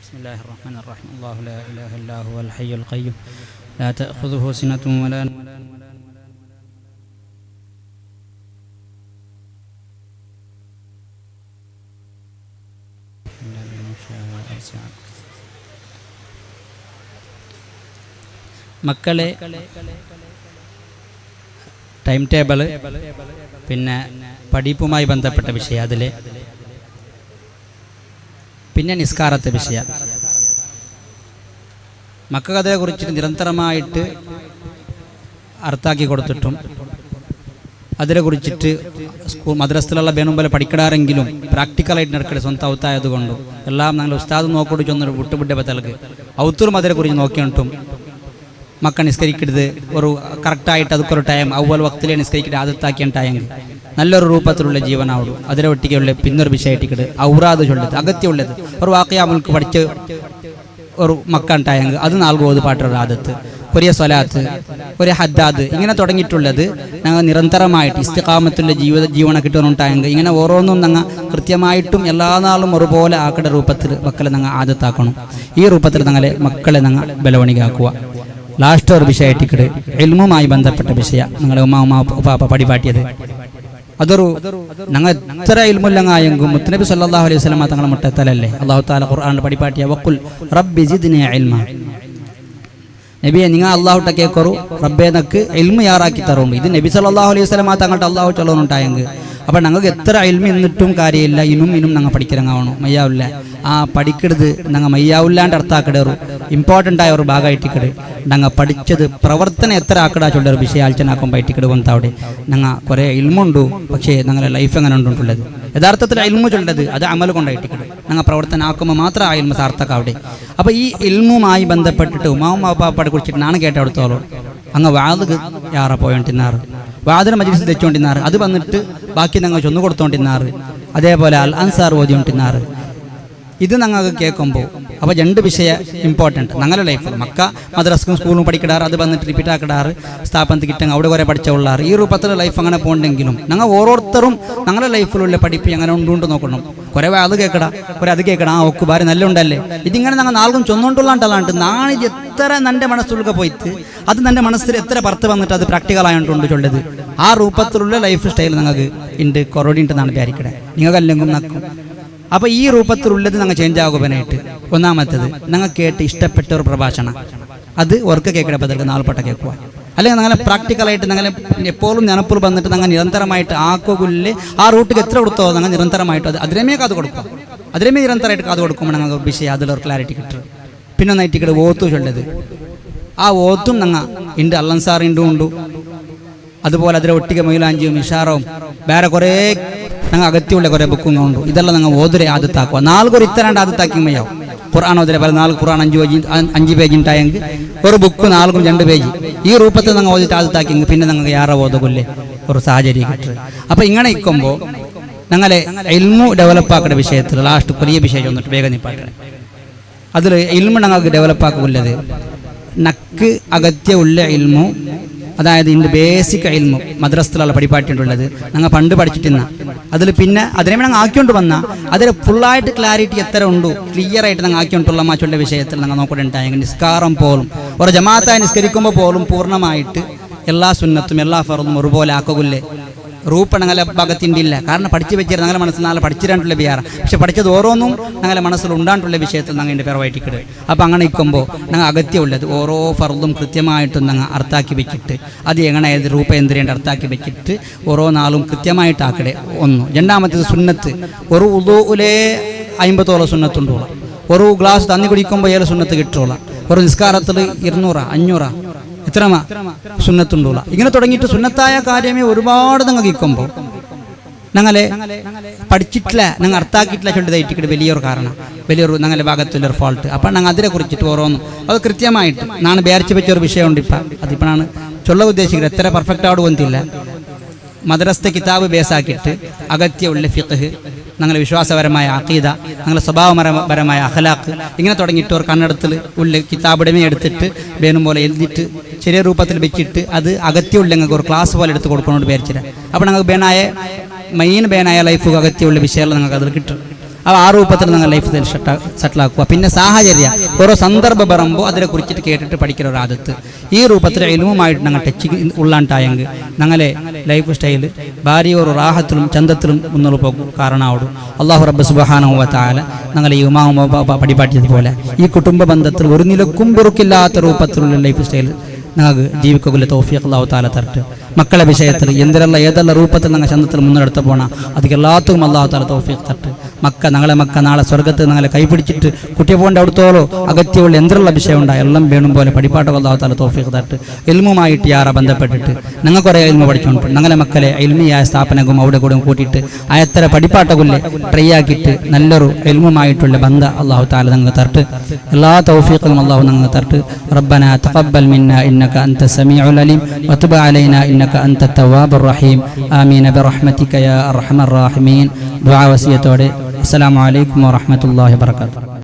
بسم الله الرحمن الرحيم الله لا إله إلا هو الحي القيوم لا تأخذه سنة ولا نوم മക്കളെ ടൈം ടേബിൾ പിന്നെ പഠിപ്പുമായി ബന്ധപ്പെട്ട വിഷയം അതിൽ പിന്നെ നിസ്കാരത്തെ വിഷയം മക്കൾക്ക് അതേക്കുറിച്ചിട്ട് നിരന്തരമായിട്ട് അർത്ഥാക്കി കൊടുത്തിട്ടും അതിനെക്കുറിച്ചിട്ട് സ്കൂൾ മദ്രസയിലുള്ള ബേണുമ്പോലെ പഠിക്കടാറെങ്കിലും പ്രാക്ടിക്കലായിട്ട് നടക്കട്ടെ സ്വന്തം ഔത്തായതുകൊണ്ടും എല്ലാം ഞങ്ങൾ ഉസ്താദ് നോക്കോട്ട് ചെന്നൊരു വിട്ടുവിട്ടപ്പത്തലക്ക് ഔത്തൂറും അതിനെക്കുറിച്ച് നോക്കിയിട്ടും മക്കൾ നിസ്കരിക്കരുത് ഒരു കറക്റ്റായിട്ട് അതൊക്കെ ടൈം അവൽ വക്തിലെ നിസ്കരിക്കരുത് ആദത്താക്കിയിട്ടായെങ്കിൽ നല്ലൊരു രൂപത്തിലുള്ള ജീവനാവുള്ളൂ അതിനെ ഒട്ടിക്കുള്ള പിന്നൊരു വിഷയമായിട്ടിട്ട് ഔറാദ് ചൊല്ലത് അകത്യമുള്ളത് ഒരു വാക്കയാമുൾക്ക് പഠിച്ച് ഒരു മക്ക ഉണ്ടായെങ്കിൽ അത് നാൽകോത് പാട്ടൊരു ആദത്ത് ഒരു സ്വലാത്ത്, ഒരു ഹദ്ദാദ്, ഇങ്ങനെ തുടങ്ങിയിട്ടുള്ളത് ഞങ്ങൾ നിരന്തരമായിട്ട് ഇസ്തിഖാമത്തുള്ള ജീവന കിട്ടുന്നുണ്ടായെങ്കിൽ ഇങ്ങനെ ഓരോന്നും ഞങ്ങൾ കൃത്യമായിട്ടും എല്ലാ നാളും ഒരുപോലെ ആക്കട രൂപത്തിൽ മക്കളെ ഞങ്ങൾ ആദത്താക്കണം. ഈ രൂപത്തിൽ ഞങ്ങളെ മക്കളെ ഞങ്ങൾ ബലവണികാക്കുക. ലാസ്റ്റ് ഒരു വിഷയമായിട്ട് ഇൽമുമായി ബന്ധപ്പെട്ട വിഷയ ഞങ്ങളെ ഉമ്മ ഉപ്പാപ്പ പഠിപ്പാട്ടിയത്. അതൊരു ഞങ്ങൾ എത്ര ഇൽമുല്ലങ്ങായെങ്കും മുത്തനബി സല്ലല്ലാഹു അലൈഹി വസല്ലം തങ്ങളെ മുട്ടത്തലല്ലേ അല്ലാഹു തആല ഖുർആനിൽ പഠിപ്പാട്ടിയ വഖുൽ റബ്ബി സിദ്നി ഇൽമ. നബിയെ നിങ്ങൾ അള്ളാഹുട്ട കേൾക്കറു റബ്ബെ നക്ക് ഇൽമു യാറാക്കി തറുണ്ട്. ഇത് നബി സല്ലല്ലാഹു അലൈഹി വസല്ലം തങ്ങളുടെ അള്ളാഹു ചൊല്ലുന്നുണ്ടായെങ്കിൽ അപ്പം ഞങ്ങൾക്ക് എത്ര ഇൽമ എന്നിട്ടും കാര്യമില്ല, ഇനും ഞങ്ങൾ പഠിക്കിറങ്ങാവണം. മയ്യാവില്ല ആ പഠിക്കരുത് ഞങ്ങൾ മയ്യാവില്ലാണ്ട് അർത്ഥാക്കിടറു ഇമ്പോർട്ടൻ്റ് ആയ ഒരു ഭാഗമായിട്ടിക്കട് ഞങ്ങൾ പഠിച്ചത് പ്രവർത്തനം എത്ര ആക്കടാ ചൊല്ലൊരു വിഷയം ആഴ്ചനാക്കുമ്പോൾ ആയിട്ടിക്കട് വന്നവിടെ ഞങ്ങൾ കുറേ ഇൽമുണ്ടു. പക്ഷേ ഞങ്ങളെ ലൈഫ് എങ്ങനെ ഉണ്ടുള്ളത് യഥാർത്ഥത്തിൽ ഇൽമു ചൊല്ലത് അത് അമൽ കൊണ്ടായിട്ടിക്കട് ഞങ്ങൾ പ്രവർത്തനം ആക്കുമ്പോൾ മാത്രം ആ ഇൽമ സാർത്ഥക്കാവിടെ. അപ്പോൾ ഈ ഇൽമുമായി ബന്ധപ്പെട്ടിട്ട് ഉമ്മാവും അപ്പാപ്പാടെ കുറിച്ചിട്ട് നാണ് കേട്ടെടുത്തോളൂ. അങ്ങ് വാത് യാറ പോയോണ്ടിന്നാറ്, വാതിന് മജ്ലിസിൽ തെച്ചുകൊണ്ടിരുന്നാറ്, അത് വന്നിട്ട് ബാക്കി ഞങ്ങൾ ചൊന്നു കൊടുത്തോണ്ടിരുന്നാറ്. അതേപോലെ അൽ അൻസാർ ഓതിക്കൊണ്ടിരുന്നാറ്. ഇത് ഞങ്ങൾക്ക് കേൾക്കുമ്പോൾ അപ്പോൾ രണ്ട് വിഷയം ഇമ്പോർട്ടൻറ്റ് ഞങ്ങളുടെ ലൈഫിൽ മക്ക മദ്രസ്ക്കും സ്കൂളും പഠിക്കിടാറ്, അത് വന്നിട്ട് റിപ്പീറ്റ് ആക്കിടാറ്, സ്ഥാപനത്തിൽ കിട്ടുക അവിടെ കുറേ പഠിച്ച ഉള്ളാറ്. ഈ രൂപത്തിലുള്ള ലൈഫ് അങ്ങനെ പോകണ്ടെങ്കിലും ഞങ്ങൾ ഓരോരുത്തരും ഞങ്ങളുടെ ലൈഫിലുള്ള പഠിപ്പ് അങ്ങനെ ഉണ്ടുകൊണ്ട് നോക്കണം. കുറേ അത് കേൾക്കടാ, കുറേ അത് കേൾക്കടാ, ആ ഒക്ക് ഭാര്യ നല്ല ഉണ്ടല്ലേ, ഇതിങ്ങനെ ഞങ്ങൾ നാൾക്കും ചൊന്നുകൊണ്ടുള്ളാണ്ടല്ലാണ്ട് നാണിത് എത്ര എൻ്റെ മനസ്സിലൊക്കെ പോയിട്ട് അത് എൻ്റെ മനസ്സിൽ എത്ര പുറത്ത് വന്നിട്ട് അത് പ്രാക്ടിക്കലായിട്ടുണ്ട് ചൊല്ലത്. ആ രൂപത്തിലുള്ള ലൈഫ് സ്റ്റൈൽ ഞങ്ങൾക്ക് ഉണ്ട് കുറവുണ്ടെന്നാണ് വിചാരിക്കണേ. നിങ്ങൾക്കല്ലെങ്കിൽ നക്കും. അപ്പോൾ ഈ രൂപത്തിലുള്ളത് ഞങ്ങൾ ചേഞ്ച് ആകുവാനായിട്ട് ഒന്നാമത്തത് ഞങ്ങൾ കേട്ട് ഇഷ്ടപ്പെട്ട ഒരു പ്രഭാഷണം, അത് ഉറക്കെ കേൾക്കണപ്പോഴത്തേക്ക് നാൾപ്പെട്ട കേൾക്കുക. അല്ലെങ്കിൽ ഞങ്ങളെ പ്രാക്ടിക്കലായിട്ട് ഞങ്ങളെ എപ്പോഴും ഞാനെപ്പോൾ വന്നിട്ട് ഞങ്ങൾ നിരന്തരമായിട്ട് ആക്കുകൊല്ല് ആ റൂട്ടിൽ എത്ര കൊടുത്തോ ഞങ്ങൾ നിരന്തരമായിട്ട് അതിരമേ കാത് കൊടുക്കും. അതിരമേ നിരന്തരമായിട്ട് കാത് കൊടുക്കുമ്പോൾ ഞങ്ങൾക്ക് വിഷയം അതിലൊരു ക്ലാരിറ്റി കിട്ടും. പിന്നെ നൈറ്റിക്കട് ഓത്തു ചൊല്ലത്, ആ ഓത്തും ഞങ്ങൾ ഉണ്ട് അല്ലൻസാറിൻ്റെ ഉണ്ട്. അതുപോലെ അതിലെ ഒട്ടിക മൈലാഞ്ചിയും ഇഷാറവും വേറെ കുറേ ഞങ്ങൾ അകത്തിയുള്ള കുറേ ബുക്കും ഉണ്ട്. ഇതെല്ലാം ഞങ്ങൾ ഓതുരെ ആദത്താക്കുക. നാലുകൊരു ഇത്തരാണ്ട് ആദത്താക്കിയുമ്പോഴാവും ഖുർആൻ ഓതുരെ പല 4 ഖുർആൻ 5 പേജ് ഉണ്ടായെങ്കിൽ ഒരു ബുക്ക് 4 2 പേജ് ഈ രൂപത്തിൽ ഞങ്ങൾ ഓതിട്ട് ആദത്താക്കിയെങ്കിൽ പിന്നെ ഞങ്ങൾക്ക് യാറെ ഓതുകൊല്ലേ ഒരു സാഹചര്യം കിട്ടും. അപ്പോൾ ഇങ്ങനെ ഇരിക്കുമ്പോൾ ഞങ്ങളെ ഇൽമു ഡെവലപ്പാക്കുന്ന വിഷയത്തിൽ ലാസ്റ്റ് വലിയ വിഷയം വന്നിട്ട് വേഗം നിപ്പാട്ടണം. അതിൽ ഇൽമു ഞങ്ങൾക്ക് ഡെവലപ്പാക്കുള്ളത് നക്ക് അകത്യമുള്ള ഇൽമു, അതായത് ഇതിൻ്റെ ബേസിക് ഇൽമു മദ്രസത്തിലുള്ള പഠിപ്പാട്ടിട്ടുള്ളത് ഞങ്ങൾ പണ്ട് പഠിച്ചിട്ടിരുന്ന അതിൽ പിന്നെ അതിനെ ഞങ്ങൾ ആക്കിക്കൊണ്ട് വന്നാൽ അതിൽ ഫുള്ളായിട്ട് ക്ലാരിറ്റി എത്ര ഉണ്ടോ ക്ലിയർ ആയിട്ട് ഞങ്ങൾ ആക്കിക്കൊണ്ടുള്ള മാറ്റുള്ള വിഷയത്തിൽ ഞങ്ങൾ നോക്കിയിട്ടുണ്ടായെങ്കിൽ നിസ്കാരം പോലും ഒരു ജമാഅത്തായി നിസ്കരിക്കുമ്പോൾ പോലും പൂർണ്ണമായിട്ട് എല്ലാ സുന്നത്തും എല്ലാ ഫർദും ഒരുപോലെ ആക്കുകൊല്ലേ റൂപ്പ് ഞങ്ങളെ ഭാഗത്തിണ്ടില്ല. കാരണം പഠിച്ചു വെച്ചിട്ട് ഞങ്ങളുടെ മനസ്സിൽ നാളെ പഠിച്ചിട്ടുള്ള ബിയാറ്, പക്ഷെ പഠിച്ചത് ഓരോന്നും ഞങ്ങളുടെ മനസ്സിൽ ഉണ്ടായിട്ടുള്ള വിഷയത്തിൽ ഞങ്ങൾ എൻ്റെ പിറവായിട്ടിക്കിട്. അപ്പോൾ അങ്ങനെ നിൽക്കുമ്പോൾ ഞങ്ങൾ അകത്യമുള്ളത് ഓരോ ഫർദും കൃത്യമായിട്ടും ഞങ്ങൾ അർത്ഥാക്കി വെച്ചിട്ട് അത് എങ്ങനെ ഏത് രൂപ എന്തിനേണ്ട അർത്ഥാക്കി വെച്ചിട്ട് ഓരോ നാളും കൃത്യമായിട്ട് ആക്കടെ. ഒന്ന്. രണ്ടാമത്തേത് സുന്നത്ത്. ഒരു ഉദൂഇലെ 50 സുന്നത്തുണ്ടോളാം. ഒരു ഗ്ലാസ് തന്നി കുടിക്കുമ്പോൾ 7 സുന്നത്ത് കിട്ടുള്ള. ഒരു നിസ്കാരത്തിൽ 200 500 ഇത്രമാ സുന്നത്തുണ്ടൂല. ഇങ്ങനെ തുടങ്ങിയിട്ട് സുന്നത്തായ കാര്യമേ ഒരുപാട് ഞങ്ങൾ കേൾക്കുമ്പോൾ ഞങ്ങളെ പഠിച്ചിട്ടില്ല, ഞങ്ങൾ അർത്ഥാക്കിയിട്ടില്ല ചൊല്ലിതായിട്ട് വലിയൊരു കാരണം, വലിയൊരു ഞങ്ങളുടെ ഭാഗത്തുള്ളൊരു ഫോൾട്ട്. അപ്പം ഞങ്ങൾ അതിനെ കുറിച്ചിട്ട് ഓരോന്നും അത് കൃത്യമായിട്ട് നാണ് ബേർച്ച് വെച്ചൊരു വിഷയമുണ്ട്. ഇപ്പം അതിപ്പോഴാണ് ചൊല്ല ഉദ്ദേശിക്കുന്നത്. എത്ര പെർഫെക്റ്റ് ആവുമെന്നില്ല. മദ്രസത്തെ കിതാബ് ബേസാക്കിയിട്ട് അകത്യമുള്ള ഫിഖ്, ഞങ്ങളുടെ വിശ്വാസപരമായ അഖീദ, ഞങ്ങളുടെ സ്വഭാവപരമായ അഖലാഖ്, ഇങ്ങനെ തുടങ്ങിയിട്ട് ഒരു കണ്ണടത്തിൽ ഉള്ള കിതാബിടമേ എടുത്തിട്ട് വേണം പോലെ എഴുതിയിട്ട് ചെറിയ രൂപത്തിൽ വെച്ചിട്ട് അത് അകത്യമുള്ള ഞങ്ങൾക്ക് ഒരു ക്ലാസ് പോലെ എടുത്ത് കൊടുക്കണോണ്ട് വിചാരിച്ചില്ല. അപ്പോൾ ഞങ്ങൾക്ക് മെയിൻ ബേനായ ലൈഫ് അകത്യമുള്ള വിഷയങ്ങൾ ഞങ്ങൾക്ക് അതിൽ കിട്ടും. അപ്പോൾ ആ രൂപത്തിൽ നിങ്ങൾ ലൈഫ് സെറ്റിലാക്കുക. പിന്നെ സാഹചര്യം ഓരോ സന്ദർഭം പറയുമ്പോൾ അതിനെ കുറിച്ചിട്ട് കേട്ടിട്ട് പഠിക്കുന്ന ഒരു ആദത്ത് ഈ രൂപത്തിൽ ഇൽമുമായിട്ട് ഞങ്ങൾ ടച്ച് ഉള്ളാണ്ടായെങ്കിൽ ഞങ്ങളെ ലൈഫ് സ്റ്റൈൽ ഭാര്യ ഒരു റാഹത്തിലും ചന്തത്തിലും മുന്നോട്ട് പോകും. കാരണമാവും അള്ളാഹു റബ്ബ് സുബ്ഹാനഹു വ തആല ഞങ്ങളെ ഈ ഉമ്മാ പഠിപ്പാട്ടിയതുപോലെ ഈ കുടുംബ ബന്ധത്തിൽ ഒരു നിലക്കും പൊറുക്കില്ലാത്ത രൂപത്തിലുള്ള ലൈഫ് സ്റ്റൈൽ ഞങ്ങൾക്ക് ജീവിക്കുക തൗഫീഖ് അല്ലാഹു തആല തരട്ടെ. മക്കളെ വിഷയത്തിൽ ഏതെല്ലാം രൂപത്തിൽ ഞങ്ങൾ ചന്തത്തിൽ മുന്നെടുത്ത് പോകണം അതിക്ക് എല്ലാത്തും അല്ലാഹു തആല തൗഫീഖ് തരട്ടെ. ഞങ്ങളെ മക്ക നാളെ സ്വർഗത്ത് ഞങ്ങളെ കൈപിടിച്ചിട്ട് കുട്ടിയെ പോകേണ്ട അവിടുത്തോളോ അകത്യമുള്ള എന്തെല്ലാം വിഷയം ഉണ്ടായി എല്ലാം വേണം പോലെ പഠിപ്പാട്ടം അല്ലാഹു തആല തൗഫീഖ് തരട്ടെ. ഇൽമുമായിട്ട് യാറെ ബന്ധപ്പെട്ടിട്ട് ഞങ്ങൾ കുറേ ഇൽമു പഠിച്ചുകൊണ്ട് ഞങ്ങളെ മക്കളെ ഇൽമിയായ സ്ഥാപനവും അവിടെ കൂടെ കൂട്ടിയിട്ട് അയത്തര പഠിപ്പാട്ടകൊല്ലെ ട്രൈ ആക്കിയിട്ട് നല്ലൊരു ഇൽമുമായിട്ടുള്ള ബന്ധ അല്ലാഹു തആല ഞങ്ങൾക്ക് തരട്ടെ. എല്ലാ തൗഫീഖും അല്ലാഹു ഞങ്ങൾക്ക് തരട്ടെ. റബ്ബനാ തഖബ്ബൽ മിന്നാ ഇന്നക അൻത സമീഉൽ അലീം വതുബ് അലൈനാ ഇന്നക അൻത തവ്വാബുർ റഹീം. ആമീൻ ബിറഹ്മതിക യാ അർഹമർ റഹീമീൻ. ദുആ വസിയത്തോടെ അസ്സലാമു അലൈക്കും വറഹ്മത്തുള്ളാഹി വബറകാതുഹു.